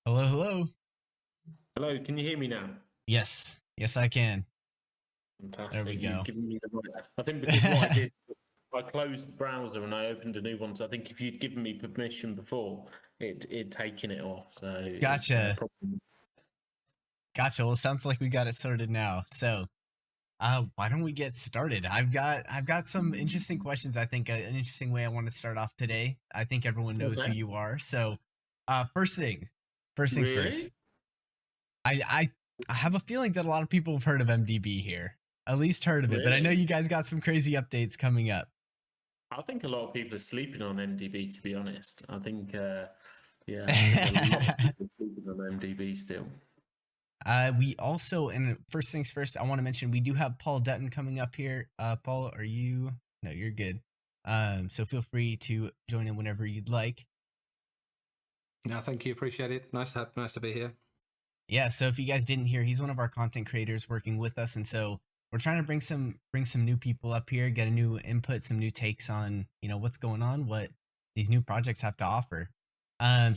Hello, hello. Hello, can you hear me now? Yes, I can. There we Fantastic. You've go. given me the right. I think because what I did, I closed the browser and I opened a new one. So I think if you'd given me permission before, it'd taken it off. So it's Gotcha. probably Gotcha. Well, it sounds like we got it sorted now. So, why don't we get started? I've got some interesting questions. I think an interesting way I want to start off today. I think everyone knows who okay. you are. So, first things first. Really? I have a feeling that a lot of people have heard of MDB here, at least heard of it. But I know Really? you guys got some crazy updates coming up. I think a lot of people are sleeping on MDB. To be honest, I think yeah, I think a lot of people are sleeping on MDB still. We also, and first things first, I want to mention we do have Paul Dutton coming up here. Paul, are you? No, you're good. So feel free to join in whenever you'd like. No, thank you. Appreciate it. Nice to be here. Yeah. So if you guys didn't hear, he's one of our content creators working with us, and so we're trying to bring some new people up here, get a new input, some new takes on what's going on, what these new projects have to offer.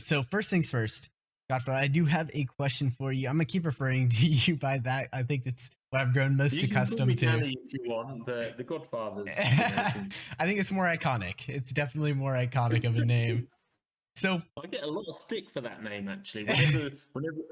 So first things first, Godfather, I do have a question for you. I'm gonna keep referring to you by that. I think it's what I've grown most You can call me accustomed to. Danny if you want, but the Godfather's. I think it's more iconic. It's definitely more iconic of a name. So I get a lot of stick for that name actually.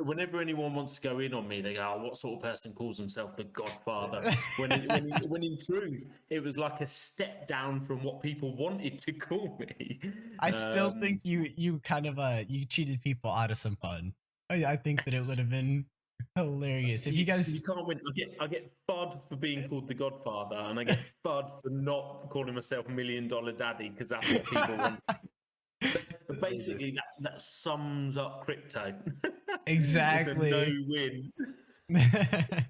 Whenever anyone wants to go in on me, they go, "Oh, what sort of person calls himself the Godfather?" When in truth, it was like a step down from what people wanted to call me. I still think you kind of you cheated people out of some fun. I think that it would have been hilarious if you guys. You can't win. I get FUD for being called the Godfather, and I get FUD for not calling myself $1 Million Daddy because that's what people want. But basically, that sums up crypto. Exactly. It's a no-win.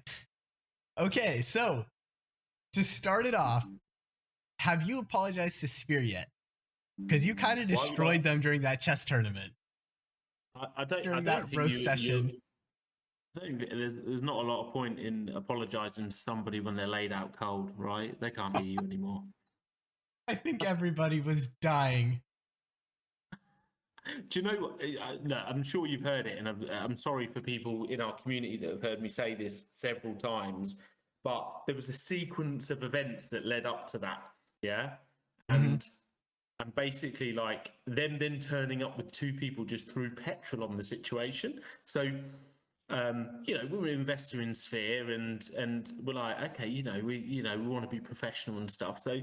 Okay, so to start it off, have you apologized to Sphere yet? Because you kind of destroyed them during that chess tournament. I don't During think that roast session. I think there's not a lot of point in apologising to somebody when they're laid out cold, right? They can't hear you anymore. I think everybody was dying. Do you know what? No, I'm sure you've heard it, and I'm sorry for people in our community that have heard me say this several times, but there was a sequence of events that led up to that, yeah, and basically like them then turning up with two people just threw petrol on the situation. So we were an investor in Sphere, and we're like, okay, we want to be professional and stuff. So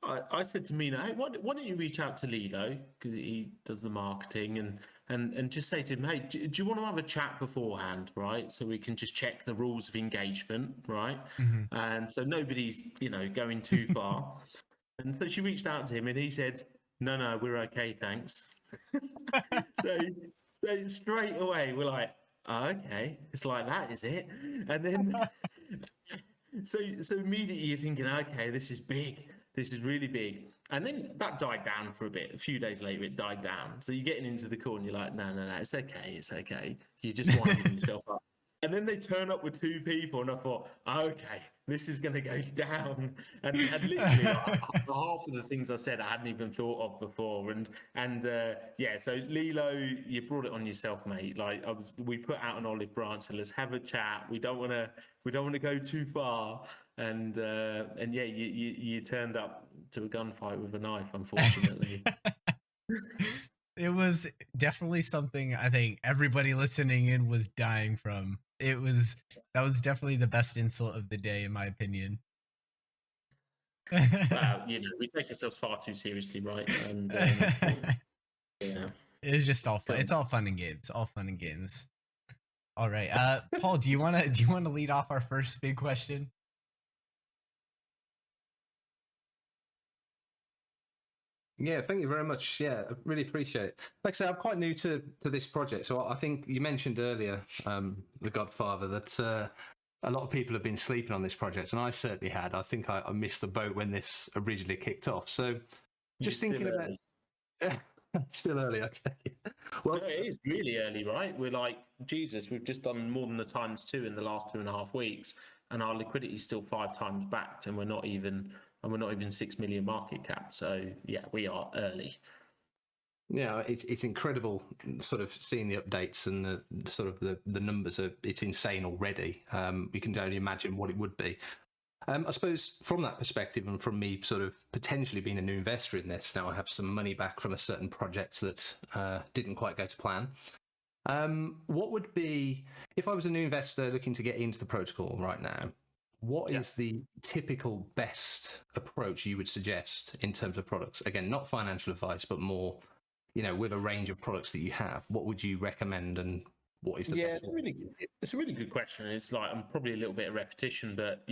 I said to Mina, hey, why don't you reach out to Lilo because he does the marketing and just say to him, hey, do you want to have a chat beforehand, right? So we can just check the rules of engagement, right? And so nobody's going too far. And so she reached out to him, and he said, no, we're okay, thanks. so straight away we're like, oh, okay, it's like that, is it? And then so immediately you're thinking, okay, this is big, this is really big. And then that died down for a bit. A few days later it died down, so you're getting into the call and you're like, no, it's okay, you're just winding yourself up. And then they turn up with two people, and I thought, okay, this is going to go down. And literally, half of the things I said I hadn't even thought of before. And yeah, so Lilo, you brought it on yourself, mate. Like we put out an olive branch and let's have a chat. We don't want to go too far. And yeah, you turned up to a gunfight with a knife, unfortunately. It was definitely something I think everybody listening in was dying from. That was definitely the best insult of the day, in my opinion. Wow, we take ourselves far too seriously, right? And yeah, it's just all fun. It's all fun and games. All fun and games. All right, Paul, do you want to lead off our first big question? Yeah, thank you very much. Yeah, I really appreciate it. Like I say, I'm quite new to this project, so I think you mentioned earlier, The Godfather, that a lot of people have been sleeping on this project, and I certainly had. I think I missed the boat when this originally kicked off. So just thinking about... Still early, okay. Well, no, it is really early, right? We're like, Jesus, we've just done more than the times two in the last 2.5 weeks, and our liquidity is still 5 times backed, and we're not even 6 million market cap. So yeah, we are early. Yeah, it's incredible, sort of seeing the updates and the sort of the numbers are, it's insane already. You can only imagine what it would be. I suppose from that perspective, and from me sort of potentially being a new investor in this, now I have some money back from a certain project that didn't quite go to plan. What would be, if I was a new investor looking to get into the protocol right now, what is the typical best approach you would suggest in terms of products? Again, not financial advice, but more, with a range of products that you have, what would you recommend, and what is the best? It's a really good question. It's like, I'm probably a little bit of repetition, but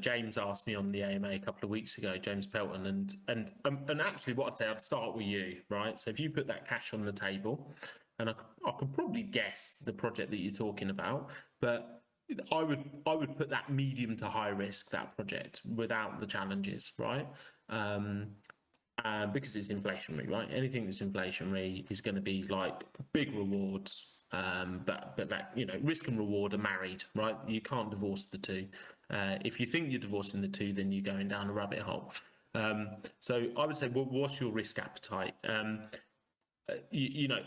James asked me on the AMA a couple of weeks ago, James Pelton, and actually what I'd say, I'd start with you, right? So if you put that cash on the table, and I could probably guess the project that you're talking about, but I would put that medium to high risk, that project, without the challenges, right? Because it's inflationary, right? Anything that's inflationary is going to be like big rewards, but that, risk and reward are married, right? You can't divorce the two. If you think you're divorcing the two, then you're going down a rabbit hole. So I would say, well, what's your risk appetite?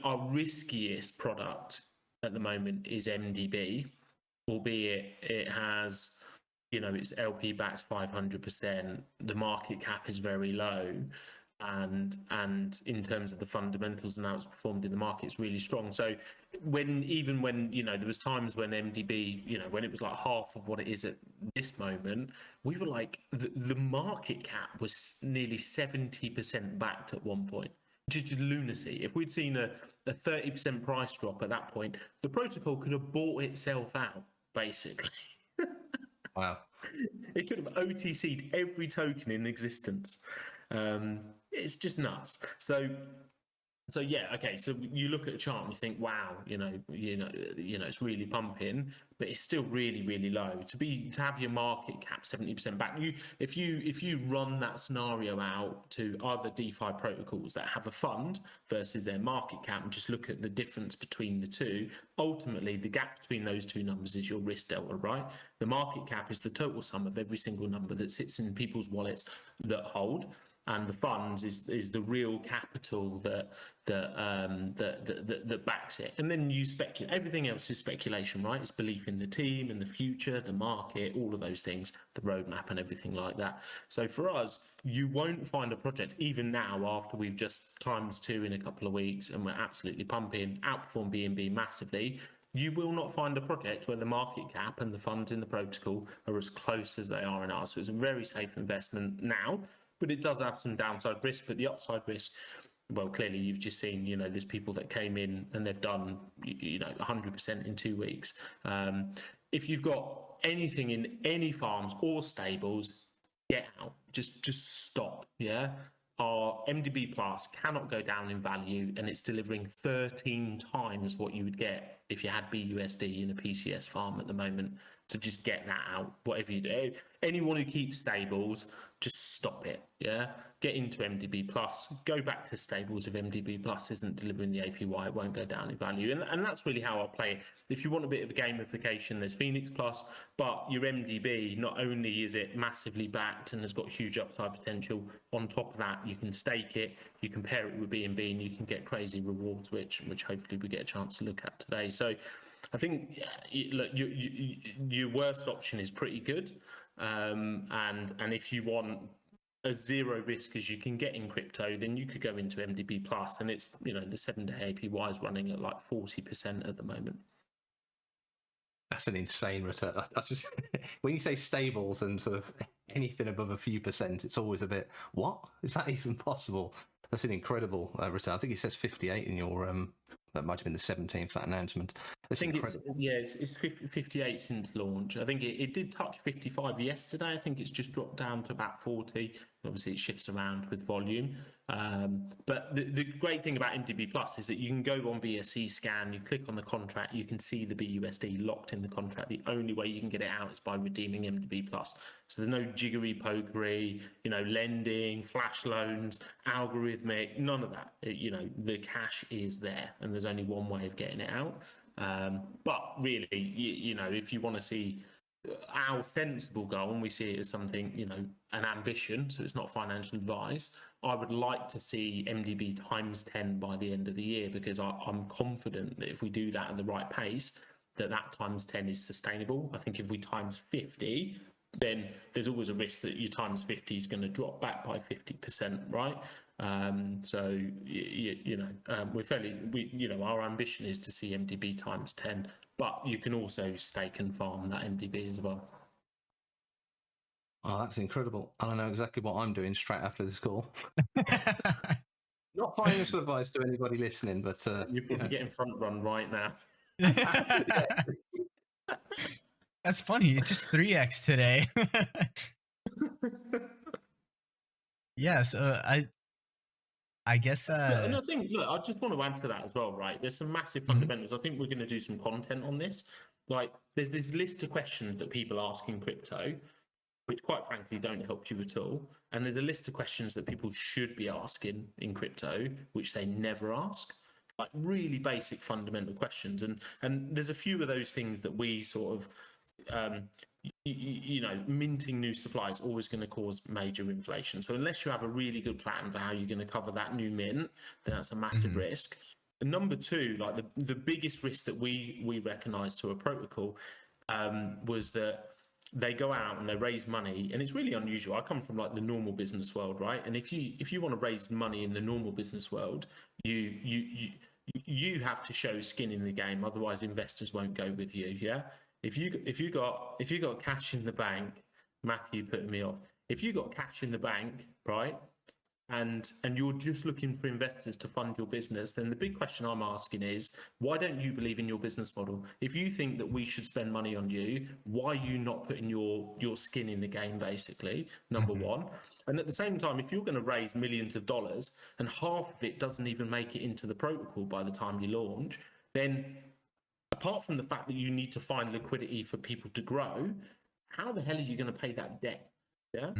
Our riskiest product at the moment is MDB, albeit it has, it's LP backs 500%. The market cap is very low, and in terms of the fundamentals and how it's performed in the market, it's really strong. So when there was times when MDB, when it was like half of what it is at this moment, we were like, the market cap was nearly 70% backed at one point. Just lunacy. If we'd seen a 30% price drop at that point, the protocol could have bought itself out, basically. Wow. It could have OTC'd every token in existence. It's just nuts. So yeah, okay. So you look at a chart and you think, wow, it's really pumping, but it's still really, really low. To have your market cap 70% back. If you run that scenario out to other DeFi protocols that have a fund versus their market cap, and just look at the difference between the two, ultimately the gap between those two numbers is your risk delta, right? The market cap is the total sum of every single number that sits in people's wallets that hold. And the funds is the real capital that backs it. And then you speculate. Everything else is speculation, right? It's belief in the team and the future, the market, all of those things, the roadmap and everything like that. So for us, you won't find a project, even now after we've just ×2 in a couple of weeks and we're absolutely pumping, outperform BNB massively. You will not find a project where the market cap and the funds in the protocol are as close as they are in ours. So it's a very safe investment now. But it does have some downside risk. But the upside risk, well, clearly you've just seen, there's people that came in and they've done, 100% in 2 weeks. If you've got anything in any farms or stables, get out. Just stop. Yeah. Our MDB Plus cannot go down in value, and it's delivering 13 times what you would get if you had BUSD in a PCS farm at the moment. So just get that out, whatever you do. Anyone who keeps stables, just stop it, yeah? Get into MDB Plus. Go back to stables if MDB Plus isn't delivering the APY. It won't go down in value. And that's really how I play it. If you want a bit of a gamification, there's Phoenix Plus, but your MDB, not only is it massively backed and has got huge upside potential, on top of that, you can stake it, you can pair it with BNB, and you can get crazy rewards, which hopefully we get a chance to look at today. So I think, look, your worst option is pretty good, and if you want as zero risk as you can get in crypto, then you could go into MDB Plus, and it's the 7-day APY is running at like 40% at the moment. That's an insane return. That's just when you say stables and sort of anything above a few percent, it's always a bit, what is that even possible? That's an incredible return. I think it says 58 in your that might have been the 17th, that announcement. I think it's 58 since launch. I think it did touch 55 yesterday. I think it's just dropped down to about 40. Obviously, it shifts around with volume. But the great thing about MDB Plus is that you can go on BSC scan, you click on the contract, you can see the BUSD locked in the contract. The only way you can get it out is by redeeming MDB Plus. So there's no jiggery pokery, lending, flash loans, algorithmic, none of that. The cash is there, and there's only one way of getting it out. But really, if you want to see our sensible goal, and we see it as something, an ambition, so it's not financial advice. I would like to see MDB times 10 by the end of the year, because I'm confident that if we do that at the right pace, that times 10 is sustainable. I think if we times 50, then there's always a risk that your times 50 is going to drop back by 50%, right? So our ambition is to see MDB times 10, but you can also stake and farm that MDB as well. Oh, that's incredible. I don't know exactly what I'm doing straight after this call. Not financial advice to anybody listening, but You're probably getting front run right now. That's funny. It's just 3x today. Yeah, so I guess And I think, look, I just want to add to that as well, right? There's some massive fundamentals. I think we're going to do some content on this. Like, there's this list of questions that people ask in crypto, which quite frankly don't help you at all. And there's a list of questions that people should be asking in crypto, which they never ask. Like really basic fundamental questions. And there's a few of those things that we sort of minting new supply is always going to cause major inflation. So unless you have a really good plan for how you're going to cover that new mint, then that's a massive risk. And number two, like the biggest risk that we recognize to a protocol was that they go out and they raise money, and it's really unusual. I come from like the normal business world, right? And if you want to raise money in the normal business world, you have to show skin in the game, otherwise investors won't go with you. Yeah. If you got cash in the bank, Matthew putting me off. If you got cash in the bank, right, and you're just looking for investors to fund your business, then the big question I'm asking is, why don't you believe in your business model? If you think that we should spend money on you, why are you not putting your skin in the game, basically, number one? And at the same time, if you're going to raise millions of dollars and half of it doesn't even make it into the protocol by the time you launch, then apart from the fact that you need to find liquidity for people to grow, how the hell are you going to pay that debt? Yeah.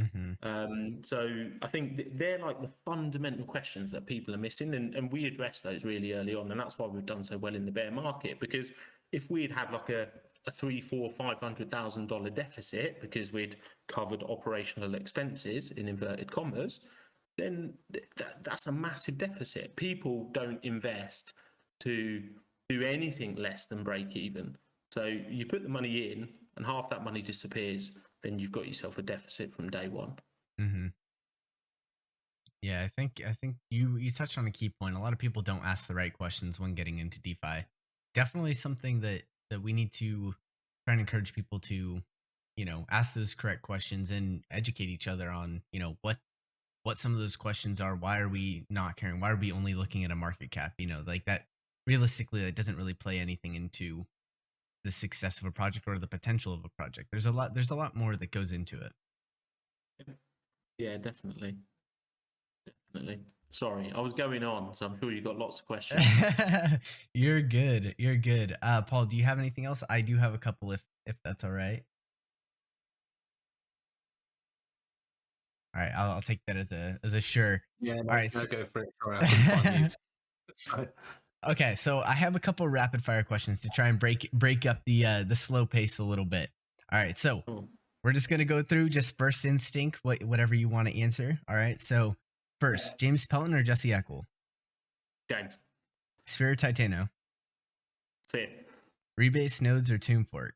So I think they're like the fundamental questions that people are missing, and we address those really early on, and that's why we've done so well in the bear market. Because if we'd had like a $300,000-$500,000 deficit because we'd covered operational expenses in inverted commas, then that's a massive deficit. People don't invest to do anything less than break even. So you put the money in and half that money disappears, then you've got yourself a deficit from day one. Yeah, I think you touched on a key point. A lot of people don't ask the right questions when getting into DeFi. Definitely something that we need to try and encourage people to, ask those correct questions and educate each other on, what some of those questions are. Why are we not caring? Why are we only looking at a market cap? Like that realistically, that doesn't really play anything into the success of a project or the potential of a project. There's a lot more that goes into it. Yeah, definitely. Sorry, I was going on, so I'm sure you've got lots of questions. You're good. Paul, do you have anything else? I do have a couple if that's all right. All right, I'll take that as a sure. Yeah, all right. No, go for it. Sorry, I couldn't find mute. Sorry. Okay, so I have a couple rapid fire questions to try and break up the slow pace a little bit. All right, so we're just gonna go through just first instinct, whatever you want to answer. All right, so first, James Pelton or Jesse Eckel? James. Sphere or Titano? Sphere. Rebase nodes or Tomb Fork?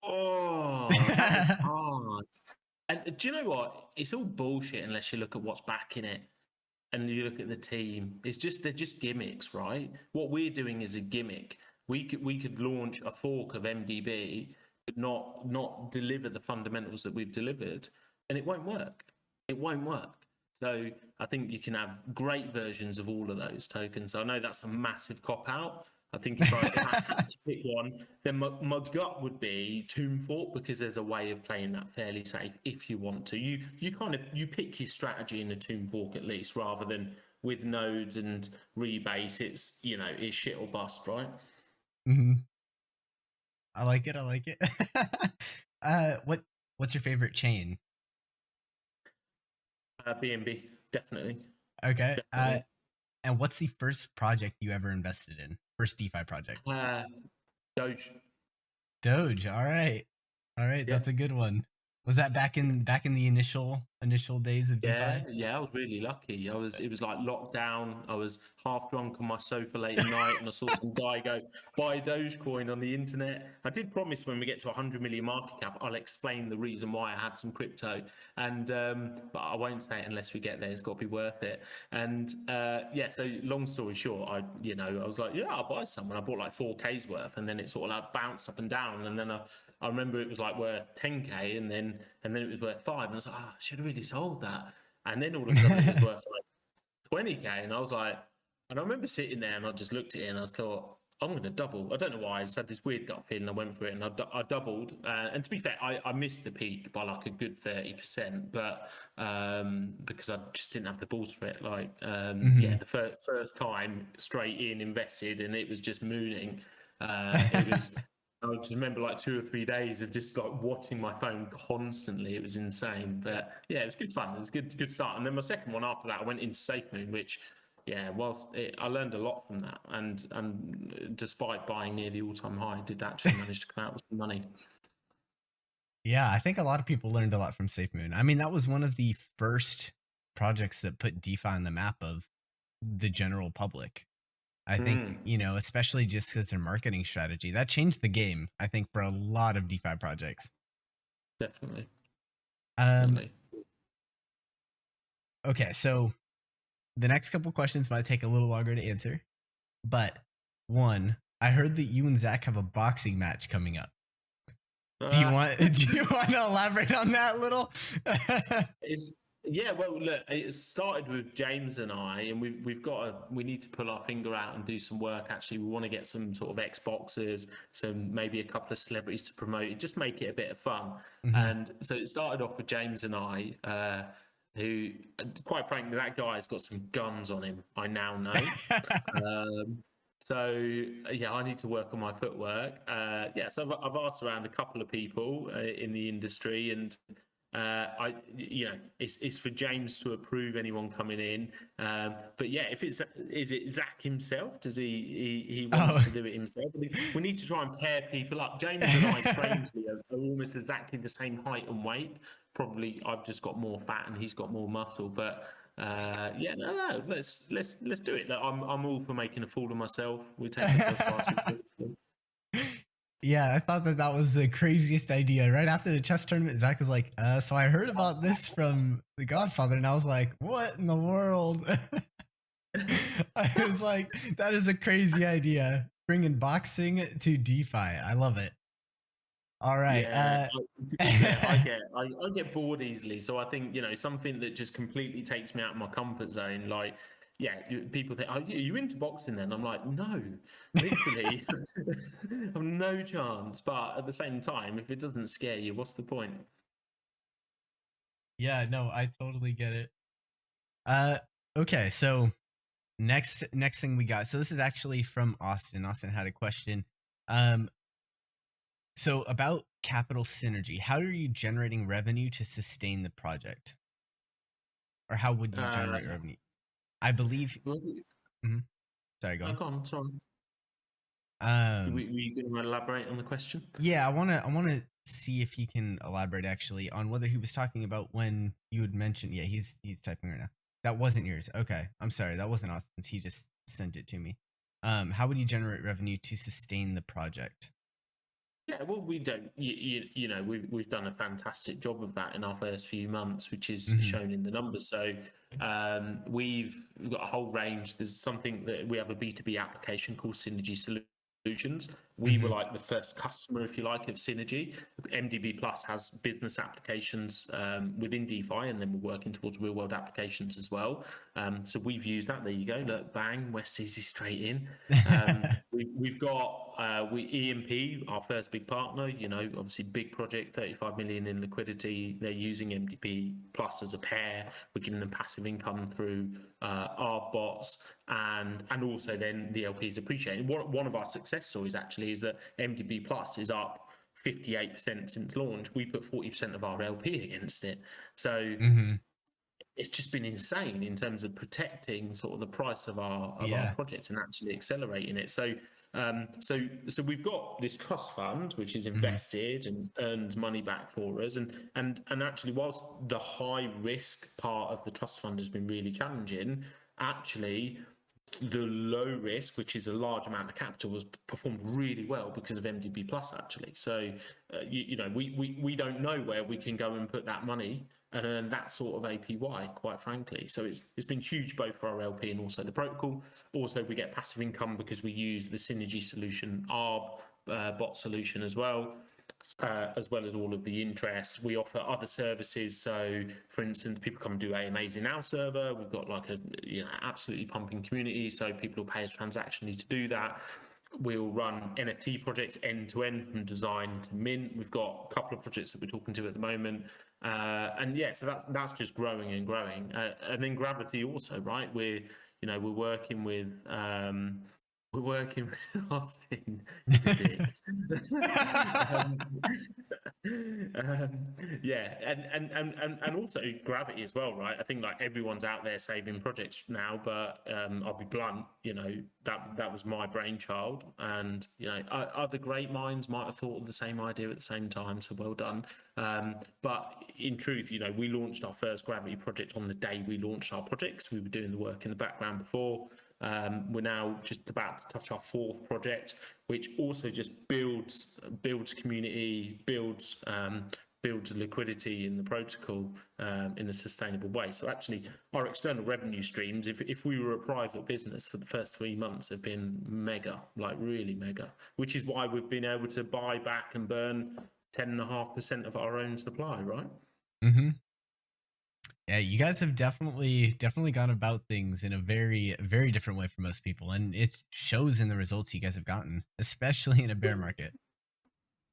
Oh, that is hard. And do you know what? It's all bullshit unless you look at what's backing it and you look at the team. They're just gimmicks, right? What we're doing is a gimmick. We could launch a fork of MDB, but not deliver the fundamentals that we've delivered, and it won't work. So I think you can have great versions of all of those tokens. I know that's a massive cop out. I think if I had to pick one, then my gut would be Tomb Fork, because there's a way of playing that fairly safe if you want to. You pick your strategy in a Tomb Fork at least, rather than with nodes and rebase. It's shit or bust, right? I like it. What's your favorite chain? BNB, definitely. Okay. Definitely. And what's the first project you ever invested in? First DeFi project? Doge. Doge. All right. All right. Yeah. That's a good one. Was that back in the initial days of Yeah, DeFi? yeah, I was really lucky. It was like lockdown. I was half drunk on my sofa late at night, and I saw some guy go buy Dogecoin on the internet. I did promise when we get to 100 million market cap, I'll explain the reason why I had some crypto, and but I won't say it unless we get there. It's got to be worth it. And yeah, so long story short, I was like, yeah, I'll buy some, and I bought like 4K's worth, and then it sort of like bounced up and down, and then I remember it was like worth 10K, and then it was worth 5, and I was like, oh, I should have really sold that. And then all of a sudden it was worth like 20K, and I was like, and I remember sitting there and I just looked at it and I thought, I'm going to double. I don't know why. I just had this weird gut feeling. I went for it and I doubled. And to be fair, I missed the peak by like a good 30%, but because I just didn't have the balls for it. Like, yeah, the first time straight in invested, and it was just mooning. It was. I just remember like 2 or 3 days of just like watching my phone constantly. It was insane, but yeah, it was good fun. It was a good start. And then my second one after that, I went into SafeMoon, which, yeah, I learned a lot from that. And despite buying near the all-time high, I did actually manage to come out with some money. Yeah, I think a lot of people learned a lot from SafeMoon. I mean, that was one of the first projects that put DeFi on the map of the general public. I think, especially just because their marketing strategy, that changed the game, I think, for a lot of DeFi projects. Definitely. Okay, so the next couple questions might take a little longer to answer. But one, I heard that you and Zach have a boxing match coming up. Do you want to elaborate on that a little? Yeah, well, look, it started with James and I, and we need to pull our finger out and do some work. Actually, we want to get some sort of Xboxes, maybe a couple of celebrities to promote it, just make it a bit of fun. And so it started off with James and I, who, quite frankly, that guy's got some guns on him. I now know. So yeah, I need to work on my footwork. Yeah, so I've asked around a couple of people in the industry, and it's for James to approve anyone coming in. But yeah, is it Zach himself? Does he wants to do it himself? We need to try and pair people up. James and I, strangely, are almost exactly the same height and weight. Probably I've just got more fat and he's got more muscle, but. Yeah, no, let's do it. Look, I'm all for making a fool of myself. We take ourselves far too seriously. Yeah, I thought that was the craziest idea. Right after the chess tournament, Zach was like, so I heard about this from the Godfather, and I was like, what in the world? I was like, that is a crazy idea. Bringing boxing to DeFi. I love it. All right. Yeah, I get bored easily, so I think something that just completely takes me out of my comfort zone. Like, yeah, people think, "Are you into boxing?" Then I'm like, no, literally, I've no chance. But at the same time, if it doesn't scare you, what's the point? Yeah, no, I totally get it. Okay, so next thing we got. So this is actually from Austin. Austin had a question. So about capital synergy, how are you generating revenue to sustain the project? Or how would you generate revenue? I believe. Sorry, go on. Go on, sorry. Were you going to elaborate on the question? Yeah, I wanna see if he can elaborate actually on whether he was talking about when you had mentioned. Yeah, he's typing right now. That wasn't yours. Okay, I'm sorry. That wasn't Austin's. He just sent it to me. How would you generate revenue to sustain the project? Yeah, well, we don't. We've done a fantastic job of that in our first few months, which is shown in the numbers. So we've got a whole range. There's something that we have a B2B application called Synergy Solutions. We were like the first customer, if you like, of Synergy. MDB Plus has business applications within DeFi, and then we're working towards real world applications as well. So we've used that. There you go. Look, bang, West Easy straight in. We've got EMP, our first big partner. Obviously big project, 35 million in liquidity. They're using MDB Plus as a pair. We're giving them passive income through our bots, and also then the LPs appreciate. One of our success stories actually is that MDB Plus is up 58% since launch. We put 40% of our LP against it. So it's just been insane in terms of protecting sort of the price of our project and actually accelerating it. So So we've got this trust fund which is invested and earns money back for us, and actually, whilst the high risk part of the trust fund has been really challenging, actually the low risk, which is a large amount of capital, was performed really well because of MDB Plus actually. So we don't know where we can go and put that money and earn that sort of APY, quite frankly. So it's been huge both for our LP and also the protocol. Also, we get passive income because we use the Synergy solution, ARB bot solution as well. As well as all of the interest. We offer other services. So, for instance, people come and do AMAs in our server. We've got like a absolutely pumping community. So people will pay us transactionally to do that. We'll run NFT projects end to end from design to mint. We've got a couple of projects that we're talking to at the moment. And yeah, so that's just growing and growing. And then Gravity also, right? We're working with Austin. He's a dick. Yeah, and also Gravity as well, right? I think like everyone's out there saving projects now, but I'll be blunt, that was my brainchild, and other great minds might have thought of the same idea at the same time, so well done. But in truth, we launched our first Gravity project on the day we launched our projects. We were doing the work in the background before. We're now just about to touch our fourth project, which also just builds community, builds liquidity in the protocol in a sustainable way. So actually, our external revenue streams, if we were a private business for the first 3 months, have been mega, like really mega, which is why we've been able to buy back and burn 10.5% of our own supply, right? Mm-hmm. Yeah, you guys have definitely gone about things in a very, very different way from most people, and it shows in the results you guys have gotten, especially in a bear market.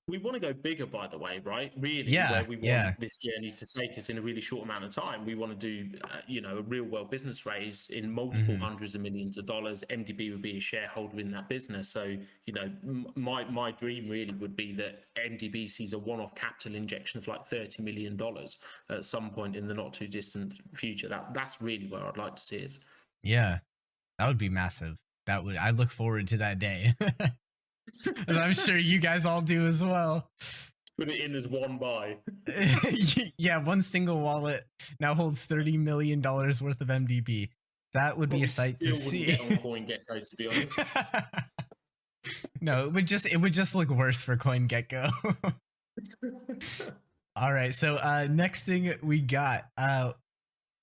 We want to go bigger, by the way, right? Really, Yeah, where we want this journey to take us in a really short amount of time. We want to do, a real world business raise in multiple hundreds of millions of dollars. MDB would be a shareholder in that business. So, my dream really would be that MDB sees a one-off capital injection of like $30 million at some point in the not too distant future. That's really where I'd like to see it. Yeah, that would be massive. I look forward to that day. As I'm sure you guys all do as well. Put it in as one buy. Yeah, one single wallet now holds $30 million worth of MDB. That would be a sight to see. Get on CoinGecko, to be honest. No, it would just look worse for CoinGecko. All right, so next thing we got,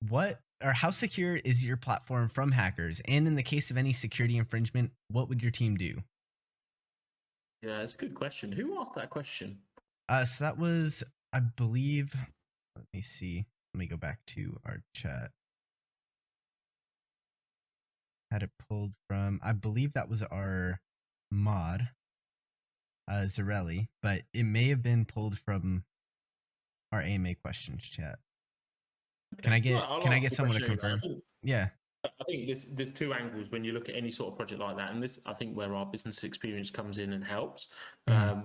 what or how secure is your platform from hackers? And in the case of any security infringement, what would your team do? Yeah, it's a good question. Who asked that question? So that was, I believe, let me see. Let me go back to our chat. Had it pulled from, I believe that was our mod, Zarelli, but it may have been pulled from our AMA questions chat. Okay. Can I get someone to confirm? Yeah. I think there's two angles when you look at any sort of project like that, and this I think where our business experience comes in and helps,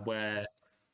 where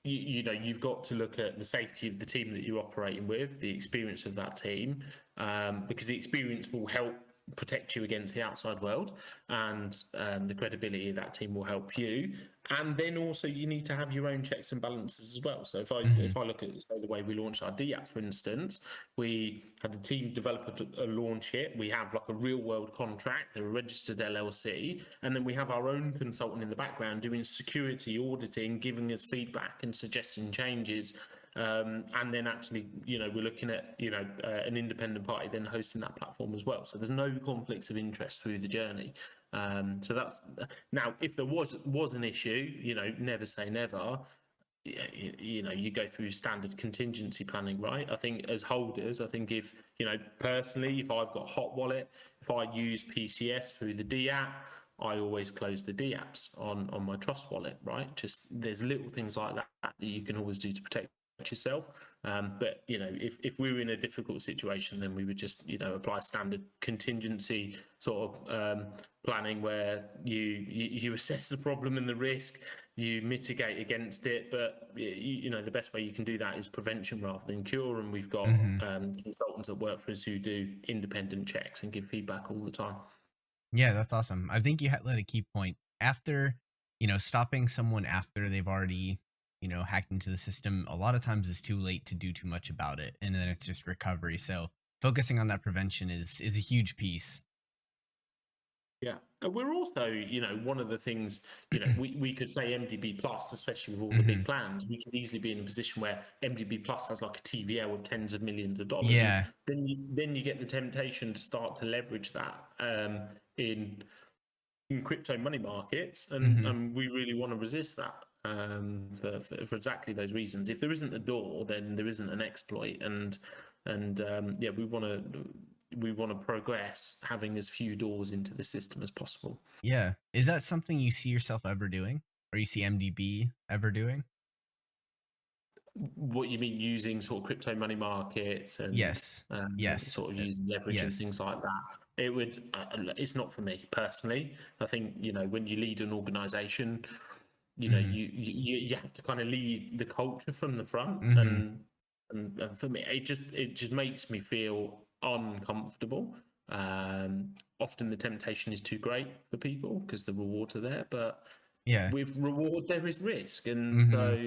you've got to look at the safety of the team that you're operating with, the experience of that team, because the experience will help protect you against the outside world, and the credibility of that team will help you. And then also you need to have your own checks and balances as well. So if I look at the way we launched our D app, for instance, we had a team develop a launch it. We have like a real world contract, they're a registered LLC, and then we have our own consultant in the background doing security auditing, giving us feedback and suggesting changes. And then actually, we're looking at, an independent party then hosting that platform as well. So there's no conflicts of interest through the journey. So that's now, if there was an issue, never say never. You go through standard contingency planning, right? I think as holders, if, personally, if I've got hot wallet, if I use PCS through the D app, I always close the D apps on my trust wallet, right? Just there's little things like that you can always do to protect yourself. But if we were in a difficult situation, then we would just apply standard contingency sort of planning, where you assess the problem and the risk, you mitigate against it. But the best way you can do that is prevention rather than cure, and we've got consultants that work for us who do independent checks and give feedback all the time. Yeah, that's awesome. I think you let a key point. After stopping someone after they've already, hacked into the system a lot of times is too late to do too much about it. And then it's just recovery. So focusing on that prevention is a huge piece. Yeah. And we're also, one of the things, we could say MDB Plus, especially with all the big plans, we could easily be in a position where MDB Plus has like a TVL of tens of millions of dollars. Yeah. And then you get the temptation to start to leverage that in crypto money markets. And we really want to resist that for exactly those reasons. If there isn't a door, then there isn't an exploit. And yeah, we want to progress having as few doors into the system as possible. Yeah. Is that something you see yourself ever doing, or you see MDB ever doing? What you mean, using sort of crypto money markets and Yes. Yes. sort of using leverage and Yes. things like that? It would. It's not for me personally. I think when you lead an organization, you have to kind of lead the culture from the front, and for me, it just makes me feel uncomfortable. Often the temptation is too great for people because the rewards are there, but Yeah. with reward there is risk. And so,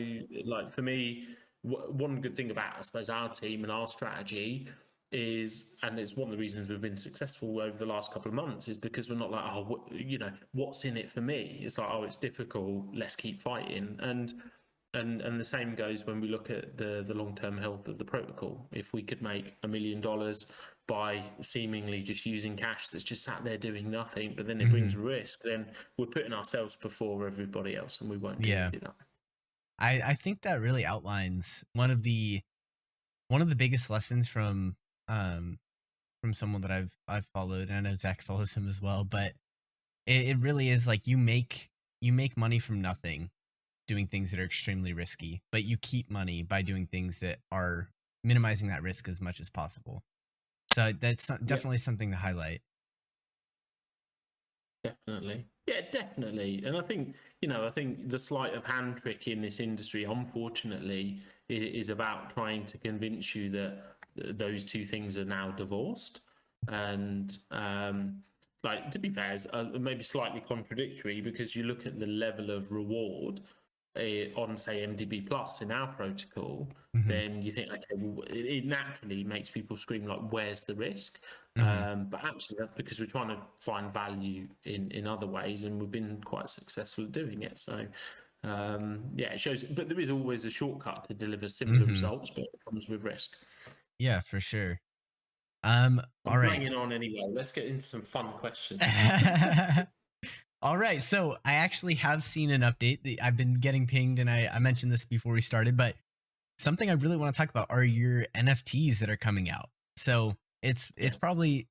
like, for me, one good thing about, I suppose, our team and our strategy is, and it's one of the reasons we've been successful over the last couple of months, is because we're not like, what's in it for me? It's like, it's difficult, let's keep fighting. And the same goes when we look at the long-term health of the protocol. If we could make $1 million by seemingly just using cash that's just sat there doing nothing, but then it brings risk, then we're putting ourselves before everybody else, and we won't do that. I think that really outlines one of the biggest lessons from someone that I've followed, and I know Zach follows him as well, but it really is like you make money from nothing doing things that are extremely risky, but you keep money by doing things that are minimizing that risk as much as possible. So that's definitely something to highlight. Definitely. Yeah, definitely. And I think, the sleight of hand trick in this industry, unfortunately, is about trying to convince you that those two things are now divorced. And, like, to be fair, it's maybe slightly contradictory, because you look at the level of reward on, say, MDB Plus in our protocol, then you think, okay, well, it naturally makes people scream like, where's the risk? But actually that's because we're trying to find value in other ways, and we've been quite successful at doing it. So yeah, it shows, but there is always a shortcut to deliver similar results, but it comes with risk. Yeah, for sure. I'm all right. banging on anyway. Let's get into some fun questions. All right, so I actually have seen an update. I've been getting pinged, and I mentioned this before we started, but something I really want to talk about are your NFTs that are coming out. So it's probably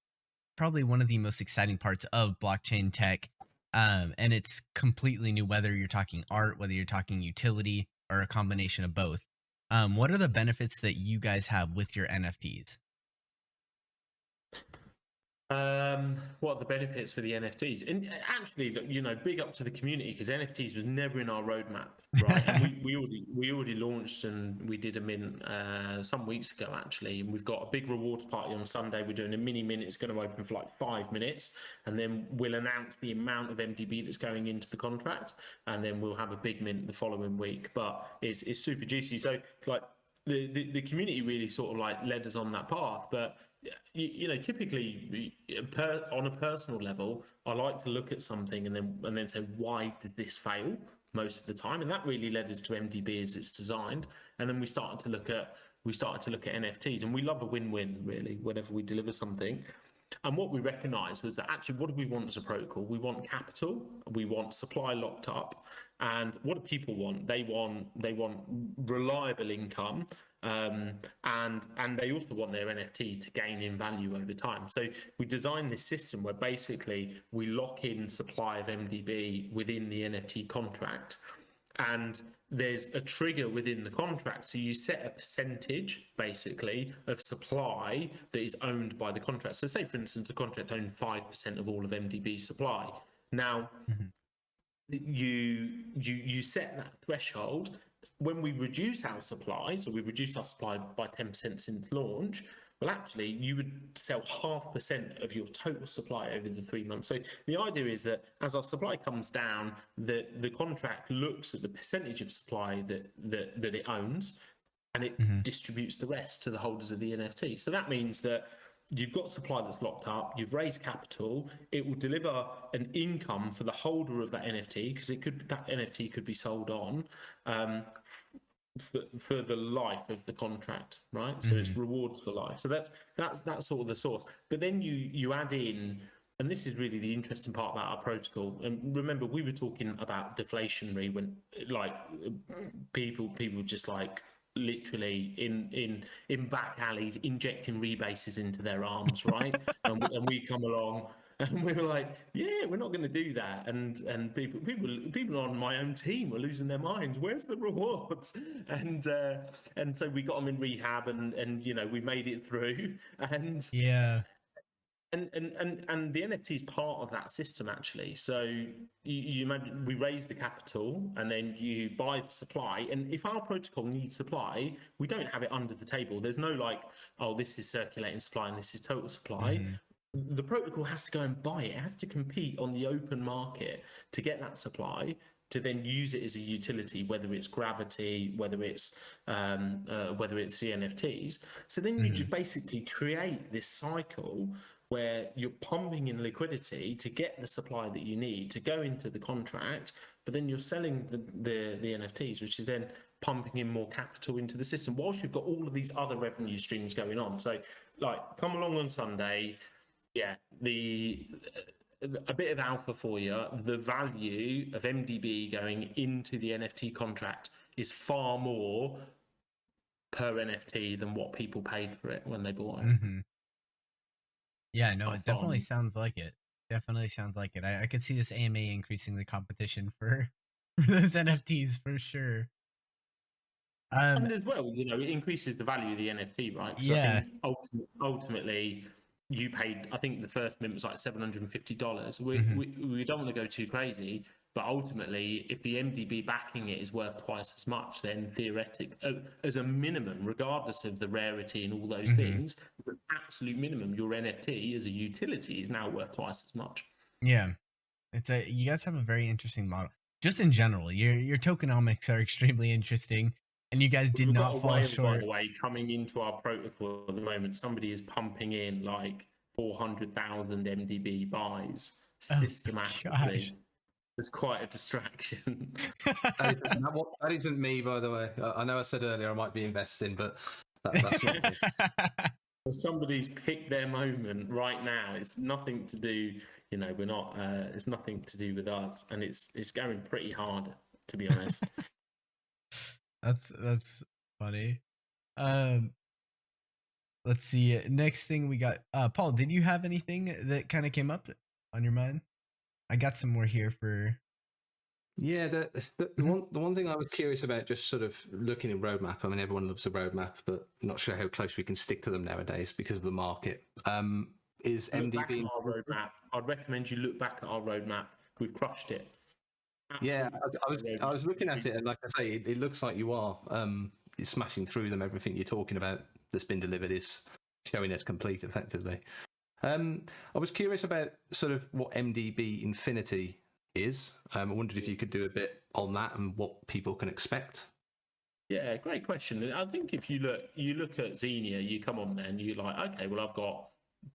one of the most exciting parts of blockchain tech, and it's completely new. Whether you're talking art, whether you're talking utility, or a combination of both. What are the benefits that you guys have with your NFTs? What are the benefits for the NFTs? And actually, big up to the community, because NFTs was never in our roadmap, right? And we already launched, and we did a mint some weeks ago, actually. And we've got a big rewards party on Sunday. We're doing a mini mint. It's going to open for like 5 minutes, and then we'll announce the amount of MDB that's going into the contract, and then we'll have a big mint the following week. But it's super juicy. So, like, the community really sort of like led us on that path. But typically, on a personal level, I like to look at something and then say, why did this fail most of the time? And that really led us to MDB as it's designed. And then we started to look at NFTs, and we love a win-win, really, whenever we deliver something. And what we recognized was that actually, what do we want as a protocol? We want capital, we want supply locked up, and what do people want? They want reliable income, and they also want their NFT to gain in value over time. So we designed this system where basically we lock in supply of MDB within the NFT contract, and there's a trigger within the contract. So you set a percentage, basically, of supply that is owned by the contract. So say, for instance, the contract owned 5% of all of MDB supply. Now, you set that threshold. When we reduce our supply, so we reduce our supply by 10% since launch, Well, actually, you would sell 0.5% of your total supply over the 3 months. So the idea is that as our supply comes down, the contract looks at the percentage of supply that it owns, and it distributes the rest to the holders of the NFT. So that means that you've got supply that's locked up, you've raised capital, it will deliver an income for the holder of that NFT, because that NFT could be sold on for the life of the contract, right? So it's rewards for life. So that's sort of the source. But then you add in, and this is really the interesting part about our protocol. And remember, we were talking about deflationary when, like, people just like literally in back alleys injecting rebases into their arms, right? and we come along and we were like, yeah, we're not going to do that. And people on my own team were losing their minds. Where's the rewards? And so we got them in rehab, and you know, we made it through. And Yeah. and the NFT is part of that system, actually. So you imagine we raise the capital and then you buy the supply. And if our protocol needs supply, we don't have it under the table. There's no like, oh, this is circulating supply and this is total supply. The protocol has to go and buy it. It has to compete on the open market to get that supply, to then use it as a utility, whether it's gravity, whether it's the NFTs. So then you just basically create this cycle where you're pumping in liquidity to get the supply that you need to go into the contract, but then you're selling the NFTs, which is then pumping in more capital into the system, whilst you've got all of these other revenue streams going on. So, like, come along on Sunday, yeah, a bit of alpha for you. The value of MDB going into the NFT contract is far more per NFT than what people paid for it when they bought it. Yeah, no, By it far definitely more. sounds like it. Definitely sounds like it. I could see this AMA increasing the competition for those NFTs for sure. And as well, you know, it increases the value of the NFT, right? Because I Yeah. think ultimately you paid, I think the first mint was like $750. We don't want to go too crazy, but ultimately, if the MDB backing it is worth twice as much, then theoretic, as a minimum, regardless of the rarity and all those things, as an absolute minimum, your NFT as a utility is now worth twice as much. Yeah. You guys have a very interesting model. Just in general, your tokenomics are extremely interesting, and you guys did We've got not a fall whale, by short. the way, coming into our protocol at the moment. Somebody is pumping in like 400,000 MDB buys Oh my gosh. systematically. It's quite a distraction. That isn't me, by the way. I know I said earlier I might be investing, but that's not me. Somebody's picked their moment right now. It's nothing to do, you know, we're not, it's nothing to do with us. And it's going pretty hard, to be honest. That's funny. Um, let's see. Next thing we got. Paul, did you have anything that kind of came up on your mind? I got some more here for. Yeah, the one thing I was curious about, just sort of looking at roadmap. I mean, everyone loves a roadmap, but I'm not sure how close we can stick to them nowadays because of the market. Is Look back at MDB? our roadmap. I'd recommend you look back at our roadmap. We've crushed it. Yeah, Absolutely. I was looking at it, and like I say, it looks like you are. You're smashing through them. Everything you're talking about that's been delivered is showing as complete, effectively. I was curious about sort of what MDB Infinity is. I wondered if you could do a bit on that and what people can expect. Yeah, great question. And I think if you look at Xenia, you come on there and you're like, okay, well, I've got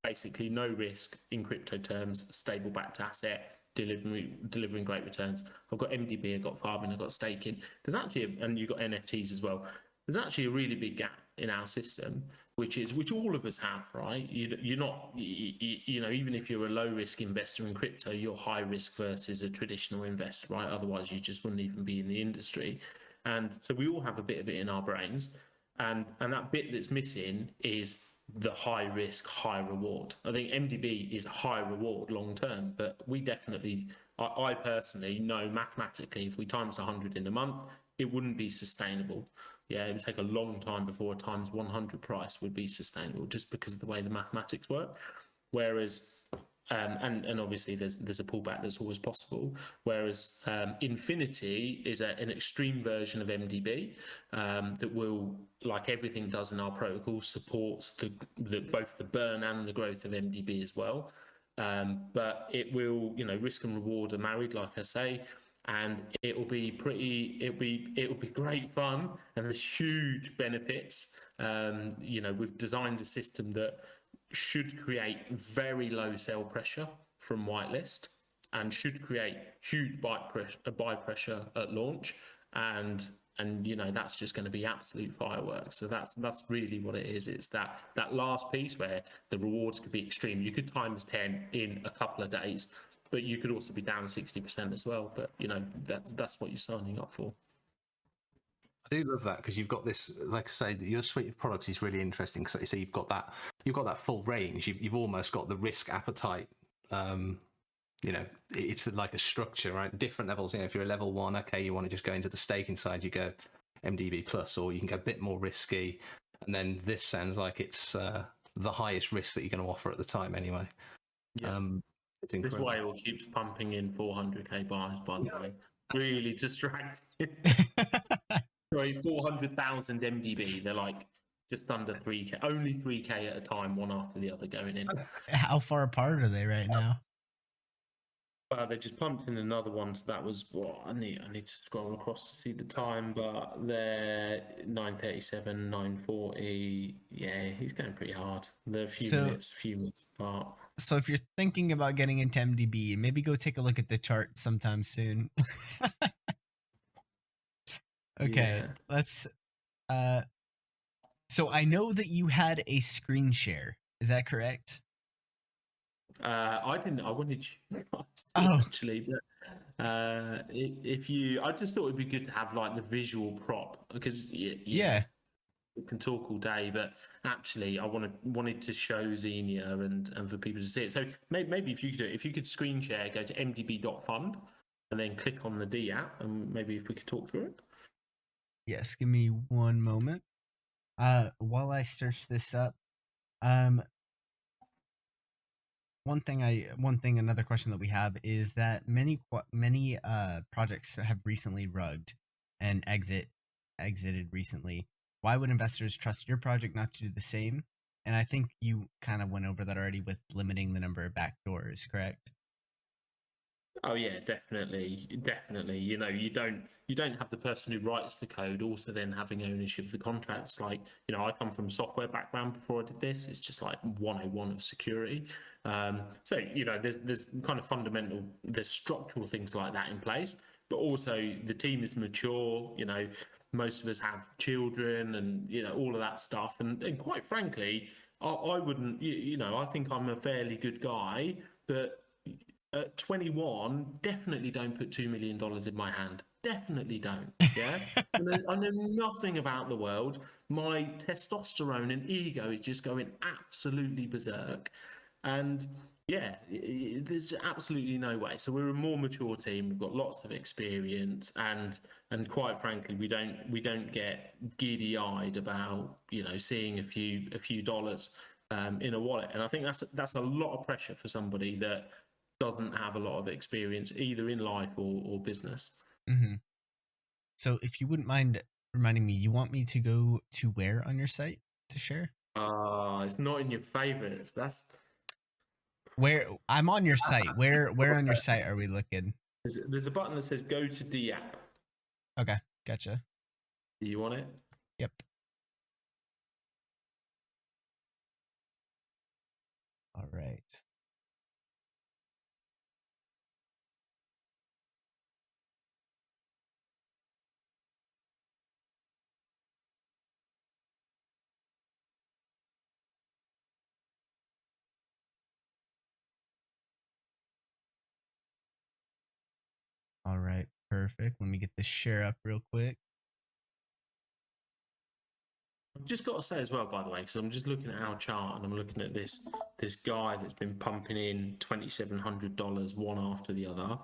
basically no risk in crypto terms, stable backed asset, delivering great returns. I've got MDB, I've got farming, I've got staking. There's actually, and you've got NFTs as well. There's actually a really big gap in our system, which all of us have, right? You're not, you know, even if you're a low risk investor in crypto, you're high risk versus a traditional investor, right? Otherwise, you just wouldn't even be in the industry. And so we all have a bit of it in our brains, and that bit that's missing is the high risk, high reward. I think MDB is high reward long term, but we definitely, I personally know mathematically, if we times 100 in a month, it wouldn't be sustainable. Yeah, it would take a long time before a times 100 price would be sustainable, just because of the way the mathematics work. Whereas and obviously there's a pullback that's always possible. Whereas Infinity is an extreme version of MDB that will, like everything does in our protocol, supports both the burn and the growth of MDB as well. But it will, risk and reward are married, like I say, and it'll be great fun, and there's huge benefits. We've designed a system that should create very low sell pressure from whitelist and should create huge buy pressure at launch, and that's just going to be absolute fireworks. So that's really what it is. It's that last piece where the rewards could be extreme. You could times 10 in a couple of days, but you could also be down 60% as well. But that's what you're signing up for. I do love that, because you've got this, like I say, your suite of products is really interesting. So you've got that full range. You've almost got the risk appetite. It's like a structure, right? Different levels. If you're a level 1, okay, you want to just go into the staking side, you go MDB plus, or you can go a bit more risky. And then this sounds like it's the highest risk that you're going to offer at the time, anyway. Yeah. It's incredible. This whale keeps pumping in 400k buys, by the way. Really distracting. Sorry, 400,000 MDB. They're like just under 3k, only 3k at a time, one after the other going in. How far apart are they right now? They just pumped in another one, so that was I need to scroll across to see the time, but they're 9:37, 9:40. Yeah, he's going pretty hard. They're a few minutes apart. So if you're thinking about getting into MDB, maybe go take a look at the chart sometime soon. Okay, let's. So I know that you had a screen share. Is that correct? I didn't. I wanted you actually, but I just thought it'd be good to have like the visual prop, because Yeah. we can talk all day, but actually I wanted to show Xenia and for people to see it. So maybe if you could do it, if you could screen share, go to mdb.fund and then click on the D app, and maybe if we could talk through it. Yes, give me one moment. While I search this up, another question that we have is that many projects have recently rugged and exited recently. Why would investors trust your project not to do the same? And I think you kind of went over that already with limiting the number of backdoors, correct? Oh yeah, definitely. You don't have the person who writes the code also then having ownership of the contracts. Like, I come from a software background before I did this. It's just like 101 of security. So there's kind of there's structural things like that in place, but also the team is mature. Most of us have children and all of that stuff. And quite frankly, I wouldn't. I think I'm a fairly good guy, but at 21, definitely don't put $2 million in my hand. Definitely don't. Yeah. I know nothing about the world. My testosterone and ego is just going absolutely berserk. And yeah, there's absolutely no way. So we're a more mature team. We've got lots of experience, and quite frankly, we don't get giddy-eyed about seeing a few dollars in a wallet. And I think that's a lot of pressure for somebody that doesn't have a lot of experience either in life or business. Mm-hmm. So if you wouldn't mind reminding me, you want me to go to where on your site to share? It's not in your favorites. That's where I'm on your site. Where on your site are we looking? There's a button that says go to the app. Okay, gotcha. Do you want it? Yep. All right. All right, perfect. Let me get this share up real quick. I've just got to say as well, by the way, because I'm just looking at our chart and I'm looking at this guy that's been pumping in $2,700 one after the other.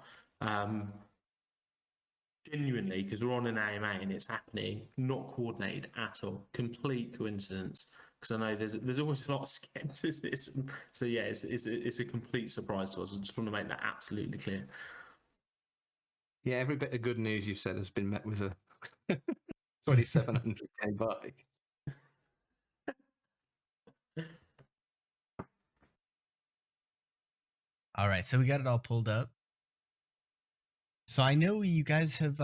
Genuinely, because we're on an AMA and it's happening, not coordinated at all, complete coincidence. because I know there's always a lot of skepticism. So yeah, it's a complete surprise to us. I just want to make that absolutely clear. Yeah, every bit of good news you've said has been met with a 2700k buy. All right, so we got it all pulled up. So I know you guys have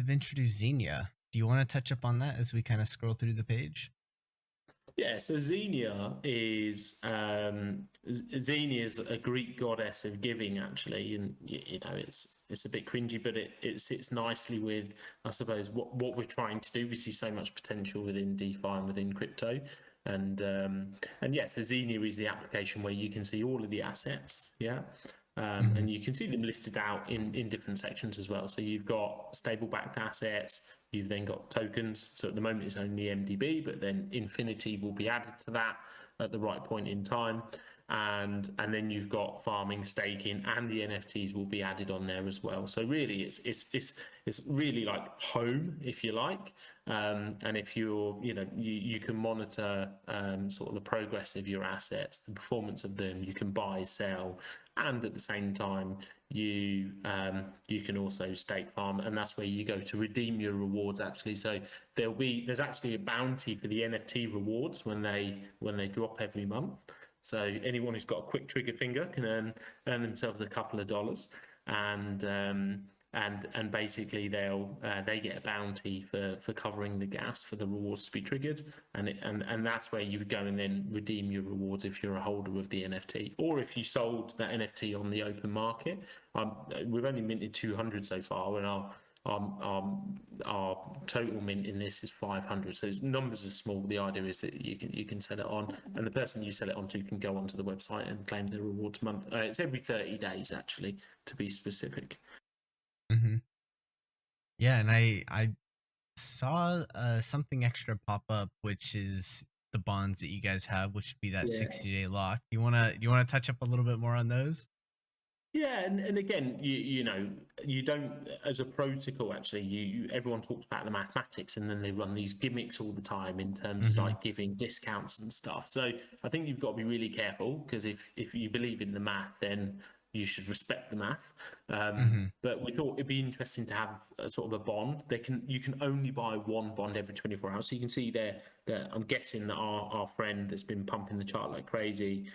introduced Xenia. Do you want to touch up on that as we kind of scroll through the page? Yeah, so Xenia is a Greek goddess of giving, actually, and you know it's a bit cringy, but it sits nicely with, I suppose, what we're trying to do. We see so much potential within DeFi and within crypto, and yeah, so Xenia is the application where you can see all of the assets, yeah. And you can see them listed out in different sections as well. So you've got stable backed assets, you've then got tokens. So at the moment it's only MDB, but then Infinity will be added to that at the right point in time. And then you've got farming, staking, and the NFTs will be added on there as well. So really, it's really like home, if you like. And if you can monitor sort of the progress of your assets, the performance of them. You can buy, sell, and at the same time, you can also stake farm, and that's where you go to redeem your rewards. Actually, so there's actually a bounty for the NFT rewards when they drop every month. So anyone who's got a quick trigger finger can earn themselves a couple of dollars, and basically they get a bounty for covering the gas for the rewards to be triggered, and that's where you would go and then redeem your rewards if you're a holder of the NFT, or if you sold that NFT on the open market. We've only minted 200 so far, and our total mint in this is 500. So numbers are small. The idea is that you can sell it on, and the person you sell it on to can go onto the website and claim their rewards month. It's every 30 days, actually, to be specific. Yeah, and I saw something extra pop up, which is the bonds that you guys have, which would be that 60-day lock. You wanna touch up a little bit more on those? Yeah, and again, you don't, as a protocol, actually, everyone talks about the mathematics, and then they run these gimmicks all the time in terms of like giving discounts and stuff. So I think you've got to be really careful, because if you believe in the math, then you should respect the math. But we thought it'd be interesting to have a sort of a bond. You can only buy one bond every 24 hours. So you can see there that I'm guessing that our friend that's been pumping the chart like crazy,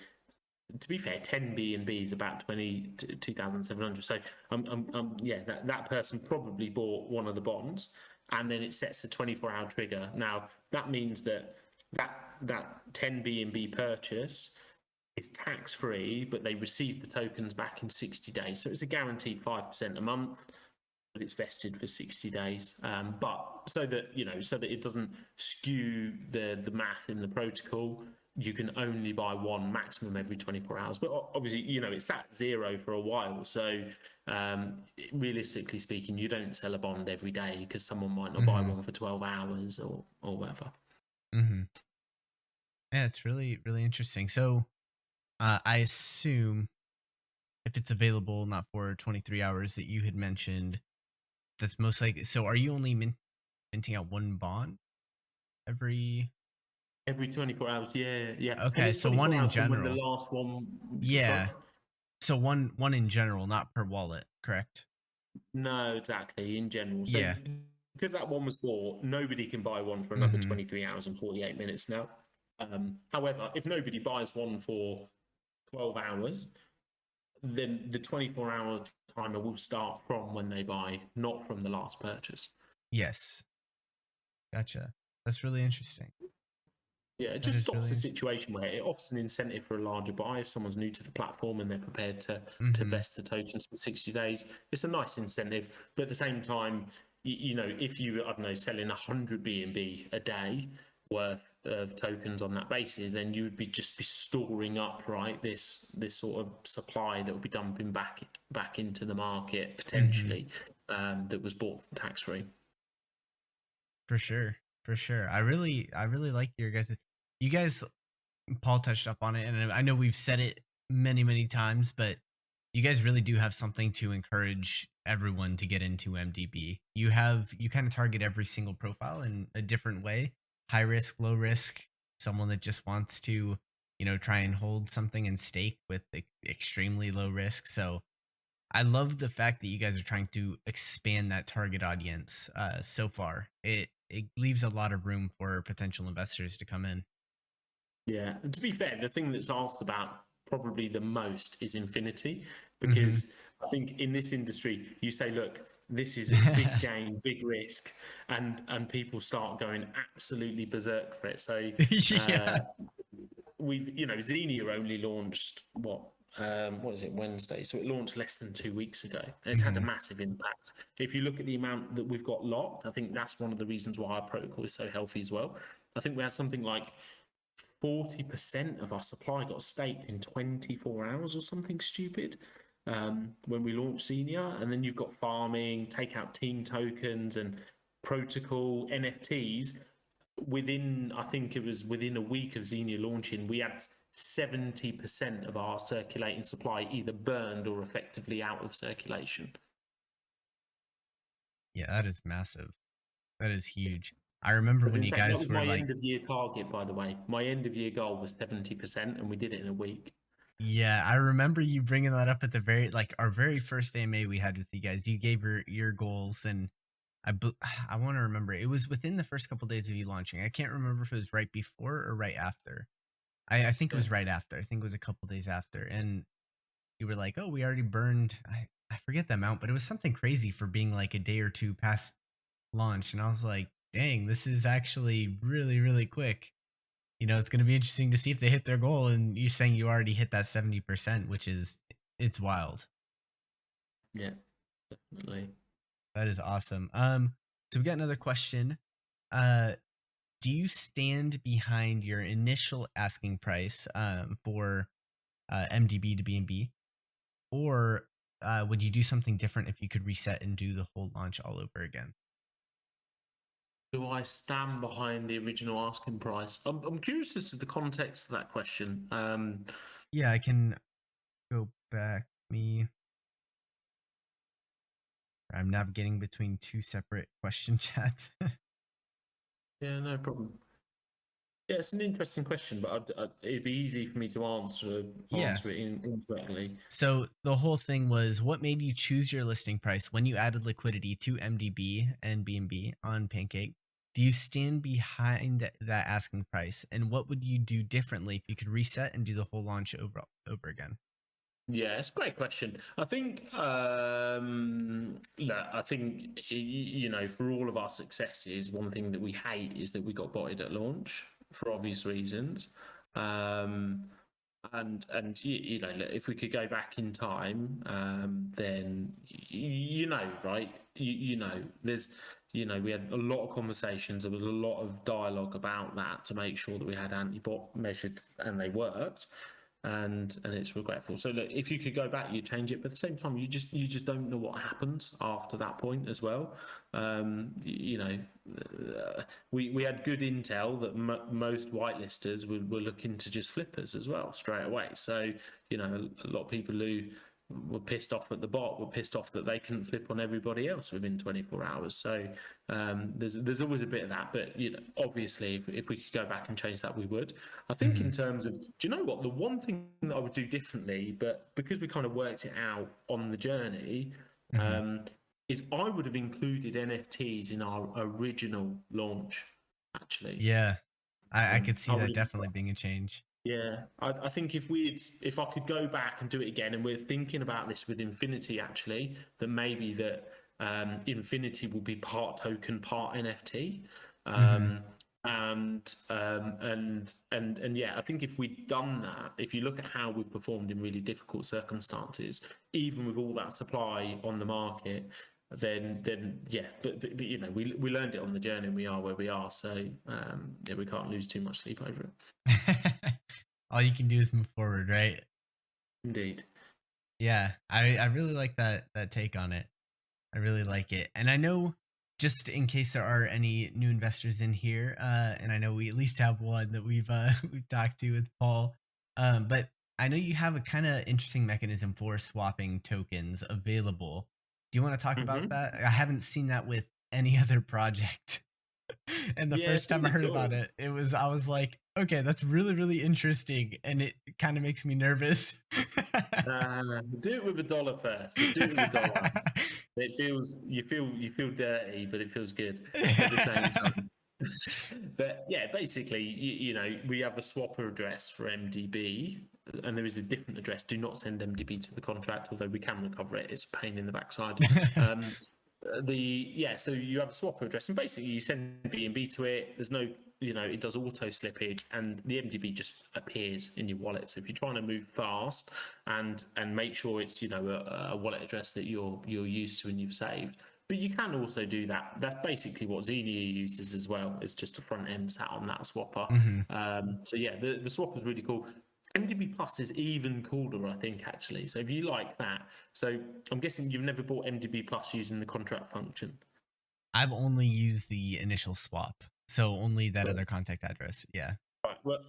to be fair, 10 BNB is about 2,700. So yeah, that person probably bought one of the bonds, and then it sets a 24-hour trigger. Now that means that 10 BNB purchase is tax free, but they receive the tokens back in 60 days. So it's a guaranteed 5% a month, but it's vested for 60 days. But so that it doesn't skew the math in the protocol, you can only buy one maximum every 24 hours. But obviously, it's at zero for a while. So realistically speaking, you don't sell a bond every day, because someone might not buy one for 12 hours or whatever. Yeah, it's really, really interesting. So I assume if it's available not for 23 hours that you had mentioned, that's most likely. So are you only minting out one bond every 24 hours? Yeah. Okay, so one in general. When the last one. Yeah. So one in general, not per wallet, correct? No, exactly, in general. So Yeah. because that one was bought, nobody can buy one for another 23 hours and 48 minutes now. However, if nobody buys one for 12 hours, then the 24-hour timer will start from when they buy, not from the last purchase. Yes. Gotcha. That's really interesting. Yeah, it just stops the situation where it offers an incentive for a larger buy. If someone's new to the platform and they're prepared to vest the tokens for 60 days, it's a nice incentive. But at the same time, if you, I don't know, selling 100 BNB a day worth of tokens on that basis, then you would just be storing up, right, this sort of supply that would be dumping back into the market potentially, that was bought tax free. For sure. I really like you guys. Paul touched up on it, and I know we've said it many times, but you guys really do have something to encourage everyone to get into MDB. You kind of target every single profile in a different way: high risk, low risk, someone that just wants to, try and hold something in stake with extremely low risk. So I love the fact that you guys are trying to expand that target audience so far. It leaves a lot of room for potential investors to come in. Yeah, and to be fair, the thing that's asked about probably the most is Infinity, Hmm. because I think in this industry, you say, look, this is a big gain, big risk, and people start going absolutely berserk for it. So Yeah. Xenia only launched what is it, Wednesday? So it launched less than 2 weeks ago. And it's had a Hmm. massive impact. If you look at the amount that we've got locked, I think that's one of the reasons why our protocol is so healthy as well. I think we had something like 40% of our supply got staked in 24 hours or something stupid when we launched Xenia. And then you've got farming, take out team tokens, and protocol NFTs. I think it was within a week of Xenia launching, we had 70% of our circulating supply either burned or effectively out of circulation. Yeah, that is massive. That is huge. I remember That's when you insane. That guys was were my like, end of year target, by the way. My end of year goal was 70%, and we did it in a week. yeah, I remember you bringing that up at the our very first AMA we had with you guys. You gave your goals, and I want to remember it was within the first couple days of you launching. I can't remember if it was right before or right after. I think it Yeah. was right after. I think it was a couple days after, and you were like, "Oh, we already burned." I forget the amount, but it was something crazy for being like a day or two past launch, and I was like, "Dang, this is actually really really quick." It's going to be interesting to see if they hit their goal. And you're saying you already hit that 70%, which is it's wild. Yeah, definitely. That is awesome. So we got another question. Uh, do you stand behind your initial asking price for MDB to BNB, or would you do something different if you could reset and do the whole launch all over again? Do I stand behind the original asking price? I'm curious as to the context of that question. Yeah, I can go back. I'm navigating between two separate question chats. Yeah, no problem. Yeah, it's an interesting question, but it'd be easy for me to answer Yeah. it incorrectly. So the whole thing was, what made you choose your listing price when you added liquidity to MDB and BNB on Pancake? Do you stand behind that asking price, and what would you do differently if you could reset and do the whole launch over again? Yeah, it's a great question. I think, look, I think for all of our successes, one thing that we hate is that we got botted at launch for obvious reasons. Um, and look, if we could go back in time, then right? There's we had a lot of conversations. There was a lot of dialogue about that to make sure that we had anti-bot measured and they worked. And it's regretful. So look, if you could go back, you change it, but at the same time, you just don't know what happens after that point as well. We had good intel that most whitelisters were looking to just flippers as well straight away. So a lot of people who were pissed off at the bot were pissed off that they couldn't flip on everybody else within 24 hours. So there's always a bit of that, but obviously if we could go back and change that, we would. I think in terms of, do you know what, the one thing that I would do differently, but because we kind of worked it out on the journey, is I would have included NFTs in our original launch, actually. Yeah, I could see I that would have. definitely being a change. Yeah, I think if I could go back and do it again, and we're thinking about this with Infinity actually, that maybe that Infinity will be part token, part NFT, Hmm. and yeah, I think if we'd done that, if you look at how we've performed in really difficult circumstances, even with all that supply on the market, then yeah, but we learned it on the journey, and we are where we are, so yeah, we can't lose too much sleep over it. All you can do is move forward, right? Indeed. Yeah, I really like that take on it. I really like it. And I know, just in case there are any new investors in here, and I know we at least have one that we've we've talked to with Paul. But I know you have a kind of interesting mechanism for swapping tokens available. Do you want to talk about Mm-hmm. that? I haven't seen that with any other project. And the Yeah, it's first time I really heard about cool. it, I was like, okay, that's really, really interesting. And it kind of makes me nervous. Do it with a dollar first. Just do it with a dollar. It feels you feel dirty, but it feels good at the same time. But yeah, basically, you know, we have a swapper address for MDB, and there is a different address. Do not send MDB to the contract, although we can recover it. It's a pain in the backside. So you have a swapper address, and basically you send BNB to it. There's no, you know, it does auto slippage, and the MDB just appears in your wallet. So if you're trying to move fast and make sure it's, you know, a wallet address that you're used to and you've saved. But you can also do that. That's basically what Xenia uses as well. It's just a front end sat on that swapper. Mhm. So yeah, the swapper is really cool. MDB Plus is even cooler, I think, actually. So if you like that, so I'm guessing you've never bought MDB Plus using the contract function. I've only used the initial swap. So only that Cool. other contact address. Yeah. Right. Well,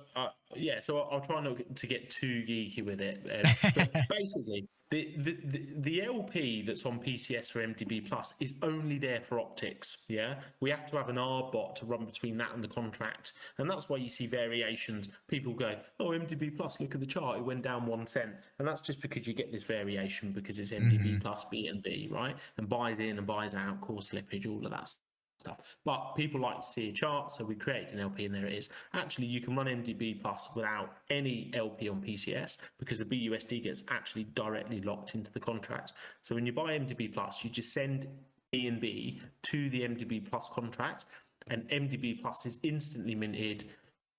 yeah. So I'll try not to get too geeky with it, but basically, the LP that's on PCS for MDB Plus is only there for optics. Yeah, we have to have an R bot to run between that and the contract, and that's why you see variations. People go, "Oh, MDB Plus, look at the chart; it went down 1 cent," and that's just because you get this variation because it's MDB Mhm. Plus BNB, right? And buys in and buys out, core slippage, all of that stuff. But people like to see a chart, so we created an LP and there it is. Actually, you can run MDB Plus without any LP on PCS because the BUSD gets actually directly locked into the contract. So when you buy MDB Plus, you just send BNB to the MDB Plus contract, and MDB Plus is instantly minted.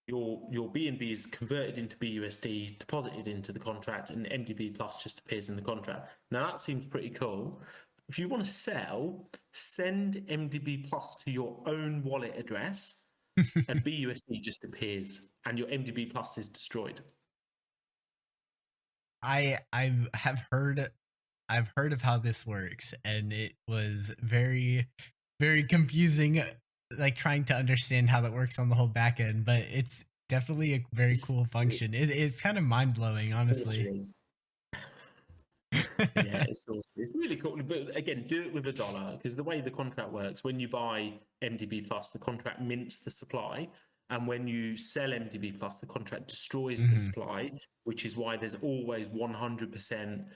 Your BNB is converted into BUSD, deposited into the contract, and MDB Plus just appears in the contract. Now that seems pretty cool. If you want to sell, send MDB Plus to your own wallet address, and BUSD just appears, and your MDB Plus is destroyed. I have heard I've heard of how this works, and it was very, very confusing, like trying to understand how that works on the whole back end. But it's definitely a very It's, cool function. it's kind of mind blowing, honestly. sorcery. Yeah, it's awesome. It's really cool. But again, do it with a dollar because the way the contract works, when you buy MDB Plus, the contract mints the supply. And when you sell MDB Plus, the contract destroys the Mhm. supply, which is why there's always 100%.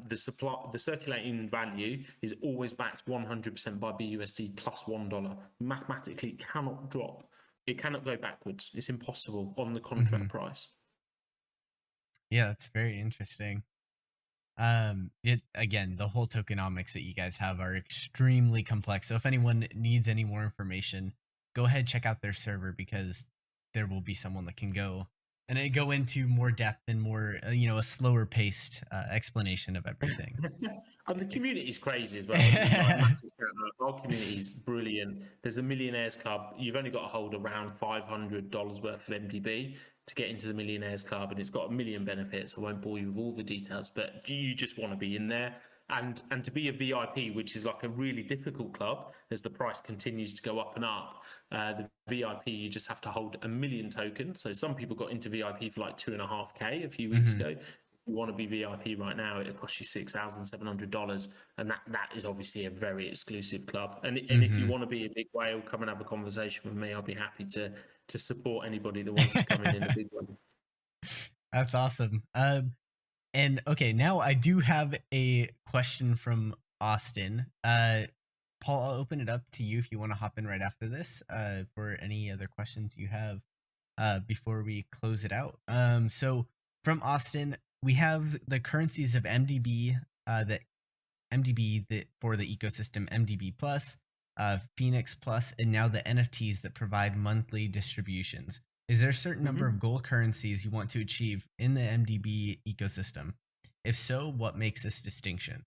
The supply, the circulating value is always backed 100% by BUSD plus $1. Mathematically, it cannot drop. It cannot go backwards. It's impossible on the contract Mhm. price. Yeah, that's very interesting. It again, the whole tokenomics that you guys have are extremely complex. So if anyone needs any more information, go ahead check out their server because there will be someone that can go and go into more depth and more a slower paced explanation of everything. And the community is crazy as well. Like massive shout out. Our community is brilliant. There's a Millionaires Club. You've only got to hold around $500 worth of MDB to get into the Millionaires Club, and it's got a million benefits. I won't bore you with all the details, but you just want to be in there. And to be a VIP, which is like a really difficult club, as the price continues to go up and up. The VIP, you just have to hold 1 million tokens. So some people got into VIP for like 2.5K a few weeks Mhm. ago. You want to be VIP right now, it'll cost you $6,700, and that is obviously a very exclusive club. And if you Mhm. want to be a big whale, come and have a conversation with me. I'll be happy to support anybody that wants to come in a big one. That's awesome. And okay, now I do have a question from Austin. Paul, I'll open it up to you if you want to hop in right after this. For any other questions you have, before we close it out. So from Austin, we have the currencies of MDB, the MDB that for the ecosystem MDB Plus, Phoenix Plus, and now the NFTs that provide monthly distributions. Is there a certain number of Mhm. goal currencies you want to achieve in the MDB ecosystem? If so, what makes this distinction?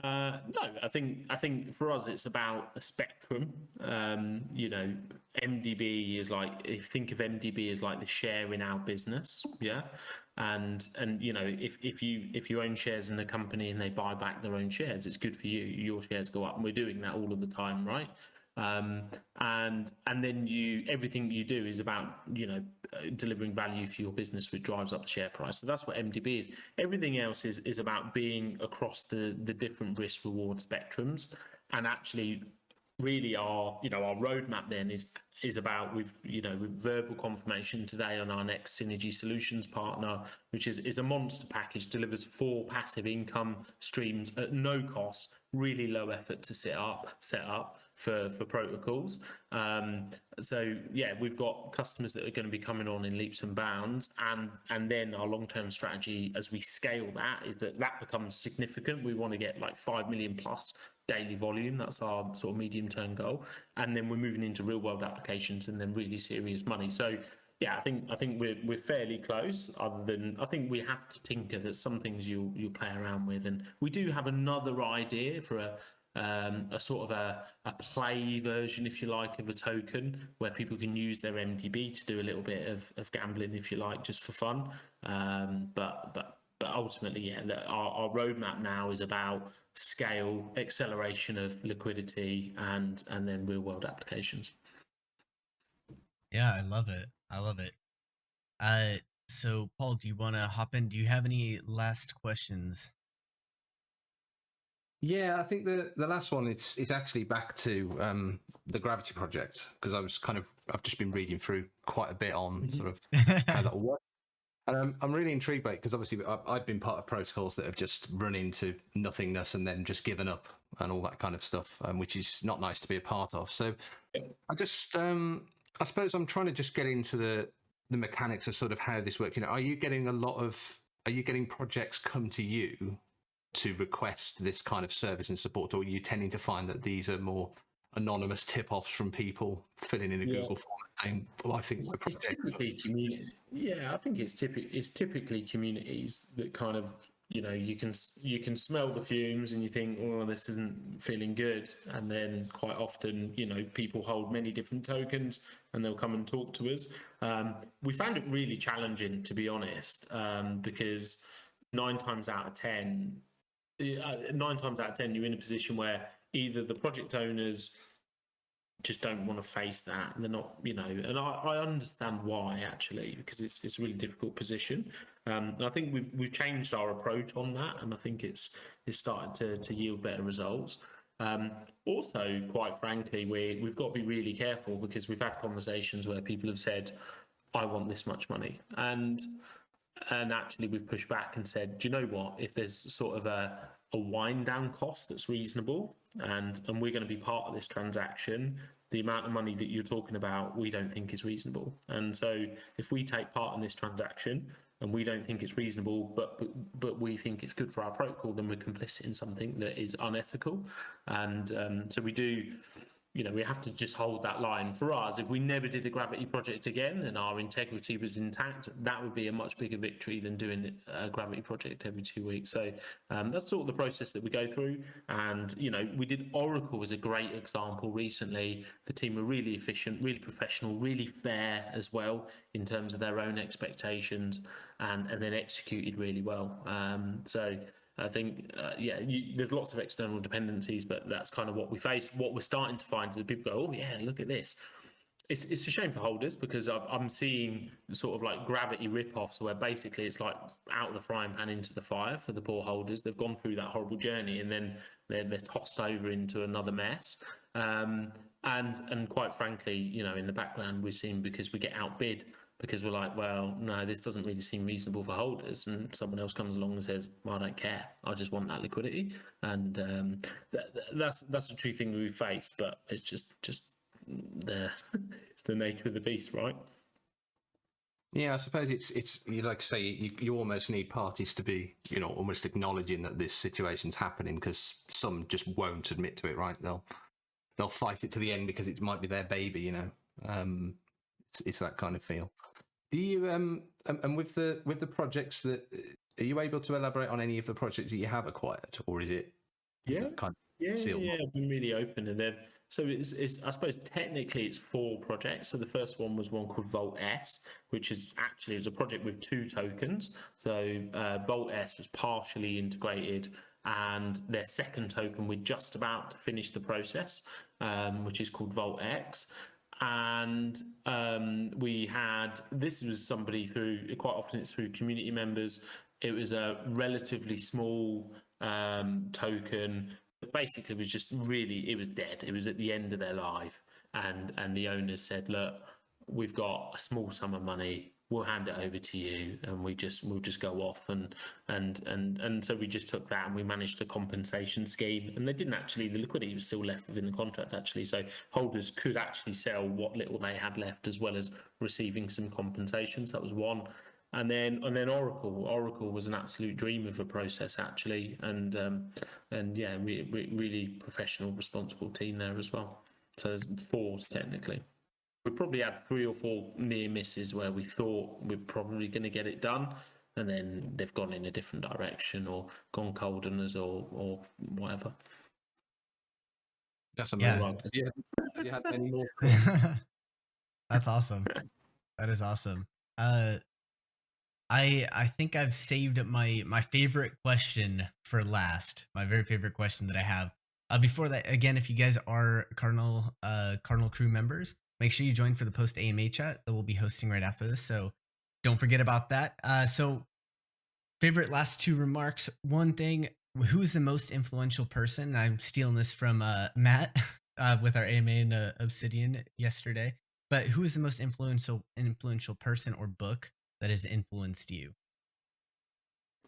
No, I think for us it's about a spectrum. MDB is like, if you think of MDB as like the share in our business, yeah. And if you own shares in the company and they buy back their own shares, it's good for you. Your shares go up, and we're doing that all of the time, right? And then everything you do is about delivering value for your business, which drives up the share price. So that's what MDB is. Everything else is about being across the different risk reward spectrums, and actually really our roadmap then is about with verbal confirmation today on our next synergy solutions partner, which is a monster package, delivers 4 passive income streams at no cost, really low effort to set up for protocols. So yeah, we've got customers that are going to be coming on in leaps and bounds, and then our long-term strategy as we scale that is that becomes significant. We want to get like 5 million plus daily volume. That's our sort of medium-term goal, and then we're moving into real-world applications and then really serious money. So yeah, I think we're fairly close. Other than I think we have to tinker. There's some things you'll play around with, and we do have another idea for a sort of a play version, if you like, of a token where people can use their MDB to do a little bit of gambling, if you like, just for fun. But ultimately, yeah, our roadmap now is about scale, acceleration of liquidity, and then real world applications. Yeah, I love it. I love it. So Paul, do you want to hop in? Do you have any last questions? Yeah, I think the last one it's actually back to the Gravity project, because I've just been reading through quite a bit on sort of how that will work. And I'm really intrigued by it because obviously I've been part of protocols that have just run into nothingness and then just given up and all that kind of stuff, which is not nice to be a part of. So I suppose I'm trying to just get into the mechanics of sort of how this works. Are you getting projects come to you to request this kind of service and support, or are you tending to find that these are more anonymous tip-offs from people filling in a Google form saying, well, I think my project... It's typically community. Yeah, I think it's typically communities that kind of, you can smell the fumes and you think, oh, this isn't feeling good. And then quite often, people hold many different tokens and they'll come and talk to us. We found it really challenging, to be honest, because 9 times out of 10, you're in a position where either the project owners just don't want to face that, and they're not, and I understand why, actually, because it's a really difficult position. And I think we've changed our approach on that, and I think it's started to yield better results. Also, quite frankly, we've got to be really careful, because we've had conversations where people have said, I want this much money, and actually we've pushed back and said, do you know what, if there's sort of a wind down cost that's reasonable, and we're going to be part of this transaction, the amount of money that you're talking about we don't think is reasonable. And so if we take part in this transaction and we don't think it's reasonable, but we think it's good for our protocol, then we're complicit in something that is unethical. And so we do, we have to just hold that line. For us, if we never did a Gravity project again and our integrity was intact, that would be a much bigger victory than doing a Gravity project every 2 weeks. So that's sort of the process that we go through. And, we did Oracle as a great example recently. The team were really efficient, really professional, really fair as well in terms of their own expectations, and then executed really well. So I think, there's lots of external dependencies, but that's kind of what we face. What we're starting to find is that people go, oh, yeah, look at this. It's a shame for holders, because I'm seeing sort of like Gravity rip-offs where basically it's like out of the frying pan into the fire for the poor holders. They've gone through that horrible journey and then they're tossed over into another mess. And quite frankly, in the background, we've seen, because we get outbid, because we're like, well, no, this doesn't really seem reasonable for holders, and someone else comes along and says, well, I don't care, I just want that liquidity. And that's a true thing we face, but it's just the it's the nature of the beast, right? Yeah, I suppose it's you like say you almost need parties to be almost acknowledging that this situation's happening, because some just won't admit to it, right? They'll fight it to the end because it might be their baby, it's that kind of feel. Do you and with the projects that, are you able to elaborate on any of the projects that you have acquired, or is it kind of sealed? Yeah, I've been really open, and they've it's I suppose technically it's 4 projects. So the first one was one called Vault S, which is a project with 2 tokens. So Vault S was partially integrated, and their second token we're just about to finish the process, which is called Vault X. And this was somebody through, quite often it's through community members. It was a relatively small token, basically was just really, it was dead. It was at the end of their life, and the owners said, look, we've got a small sum of money, we'll hand it over to you, and we'll just go off, and so we just took that, and we managed a compensation scheme, and they didn't actually, the liquidity was still left within the contract actually, so holders could actually sell what little they had left, as well as receiving some compensations. That was one. And then Oracle was an absolute dream of a process actually, and yeah, really professional, responsible team there as well. So there's 4 technically. We probably had 3 or 4 near misses where we thought we're probably going to get it done, and then they've gone in a different direction or gone cold on us or whatever. That's amazing. Yeah. Have you had any more? That's awesome. That is awesome. I think I've saved my favorite question for last. My very favorite question that I have. Before that, again, if you guys are Cardinal crew members, make sure you join for the post AMA chat that we'll be hosting right after this. So don't forget about that. So favorite last 2 remarks. One thing, who's the most influential person? I'm stealing this from Matt with our AMA and Obsidian yesterday. But who is the most influential person or book that has influenced you?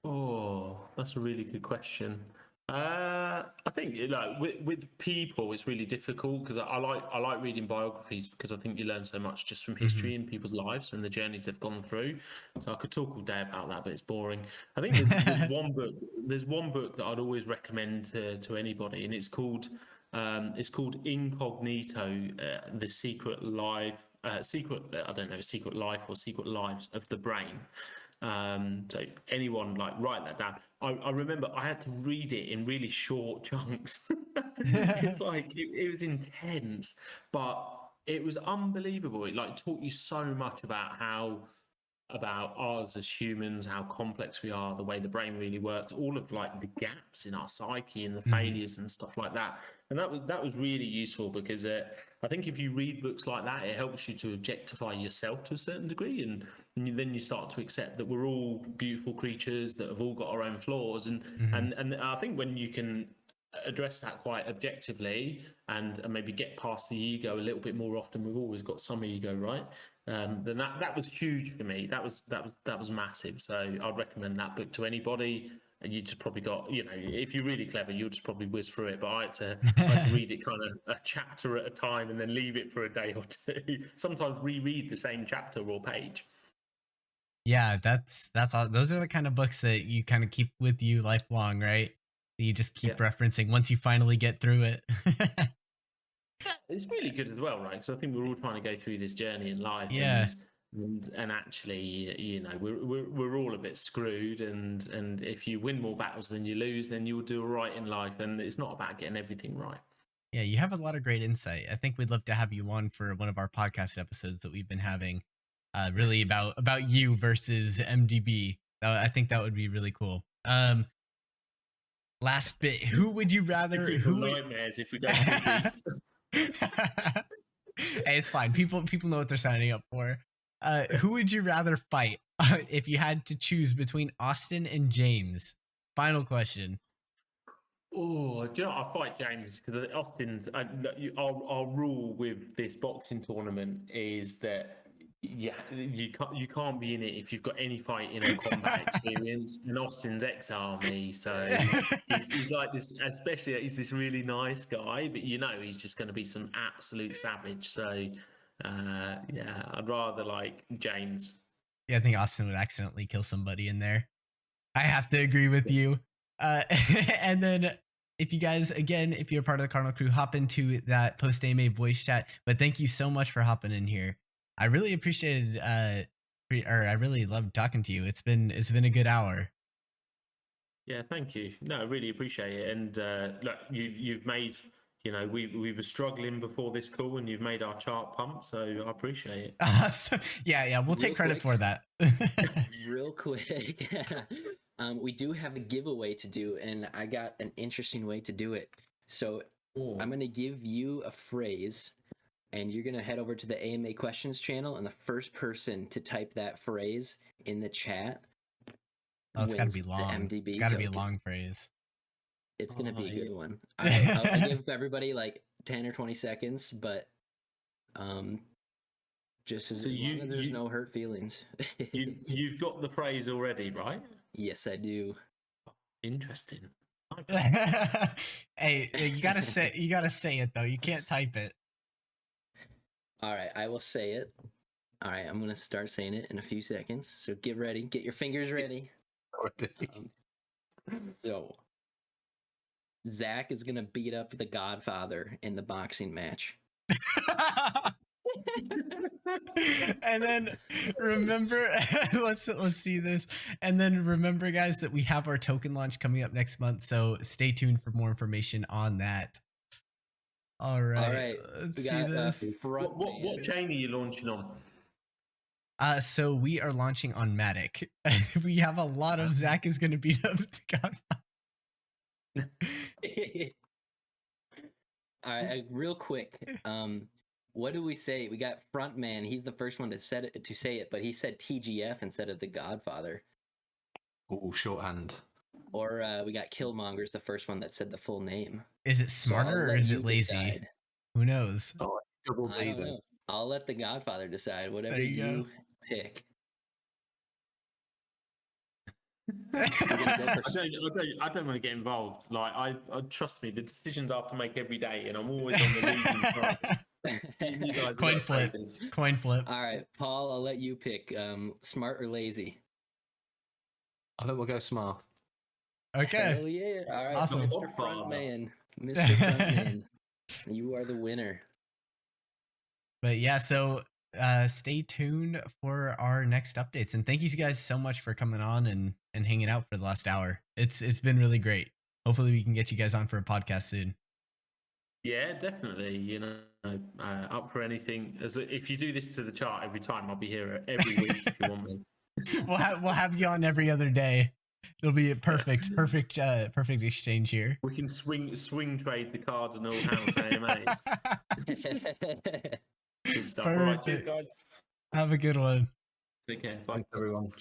Oh, that's a really good question. I think with people, it's really difficult because I like reading biographies because I think you learn so much just from history and people's lives and the journeys they've gone through. So I could talk all day about that, but it's boring. I think there's one book. There's one book that I'd always recommend to anybody, and it's called Incognito: The Secret Life. Secret Life or Secret Lives of the Brain. So anyone, like, write that down. I remember I had to read it in really short chunks. It's like it was intense, but it was unbelievable. It like taught you so much about us as humans, how complex we are, the way the brain really works, all of like the gaps in our psyche and the failures and stuff like that. And that was really useful because I think if you read books like that, it helps you to objectify yourself to a certain degree, and then you start to accept that we're all beautiful creatures that have all got our own flaws, and I think when you can address that quite objectively and maybe get past the ego a little bit more often, we've always got some ego, right? Then that was huge for me. That was massive. So I'd recommend that book to anybody. And you just probably got, if you're really clever, you'll just probably whiz through it. But I had to read it kind of a chapter at a time and then leave it for a day or 2. Sometimes reread the same chapter or page. Yeah, that's all. Those are the kind of books that you kind of keep with you lifelong, right? You just keep referencing once you finally get through it. It's really good as well, right? Because I think we're all trying to go through this journey in life, and actually, we're all a bit screwed, and if you win more battles than you lose, then you'll do all right in life, and it's not about getting everything right. Yeah, you have a lot of great insight. I think we'd love to have you on for one of our podcast episodes that we've been having, really about you versus MDB. I think that would be really cool. Last bit, who would you rather? Nightmares if we go too deep. Hey, it's fine. People know what they're signing up for. Who would you rather fight if you had to choose between Austin and James? Final question. Oh, do you know what? I'll fight James because Austin's. Our rule with this boxing tournament is that you can't be in it if you've got any fighting or combat experience. And Austin's ex-army, so he's like this. Especially he's this really nice guy, but he's just going to be some absolute savage. So I'd rather like James. Yeah, I think Austin would accidentally kill somebody in there. I have to agree with you. And then if you guys, again, if you're part of the Cardinal crew, hop into that post AMA voice chat. But thank you so much for hopping in here. I really appreciated, I really loved talking to you. It's been a good hour. Yeah, thank you. No, I really appreciate it. And look, you've made, we were struggling before this call, and you've made our chart pump. So I appreciate it. So, yeah, we'll take credit for that. Real quick. We do have a giveaway to do, and I got an interesting way to do it. So I'm going to give you a phrase, and you're going to head over to the AMA questions channel, and the first person to type that phrase in the chat. Oh, it's got to be long. MDB it's got to be a long phrase. It's gonna be a good yeah. one. All right, I'll give everybody like 10 or 20 seconds, but just as So long as there's no hurt feelings. you've got the phrase already, right? Yes, I do. Interesting. Hey, you gotta say it though. You can't type it. All right, I will say it. All right, I'm gonna start saying it in a few seconds. So get ready, get your fingers ready. So Zach is gonna beat up the Godfather in the boxing match. And then remember, let's see this. And then remember, guys, that we have our token launch coming up next month. So stay tuned for more information on that. All right, let's we see got this. What chain are you launching on? So we are launching on Matic. We have a lot of Zach is gonna beat up the Godfather. All right, real quick. What do we say? We got Frontman. He's the first one to say it, but he said TGF instead of the Godfather. Oh, shorthand. Or we got Killmonger's the first one that said the full name. Is it smarter or is it lazy? Decide. Who knows? Oh, double I D don't then. know. I'll let the Godfather decide. Whatever There you you go. pick. I don't want to get involved. Like, I trust me, the decisions I have to make every day, and I'm always on the losing side. You guys Coin have got flip. tokens. Coin flip. All right, Paul, I'll let you pick. Smart or lazy? I think we'll go smart. Okay. Hell yeah! All right, Awesome. Mr. Frontman, Mr. Frontman, you are the winner. But yeah, so stay tuned for our next updates, and thank you guys so much for coming on and hanging out for the last hour. It's been really great. Hopefully we can get you guys on for a podcast soon. Yeah, definitely. You know, up for anything. If you do this to the chart every time, I'll be here every week if you want me. We'll have you on every other day. It'll be a perfect exchange here. We can swing trade the Cardinal House AMAs. Good stuff. All right, cheers, guys. Have a good one. Take care. Bye. Thanks, everyone.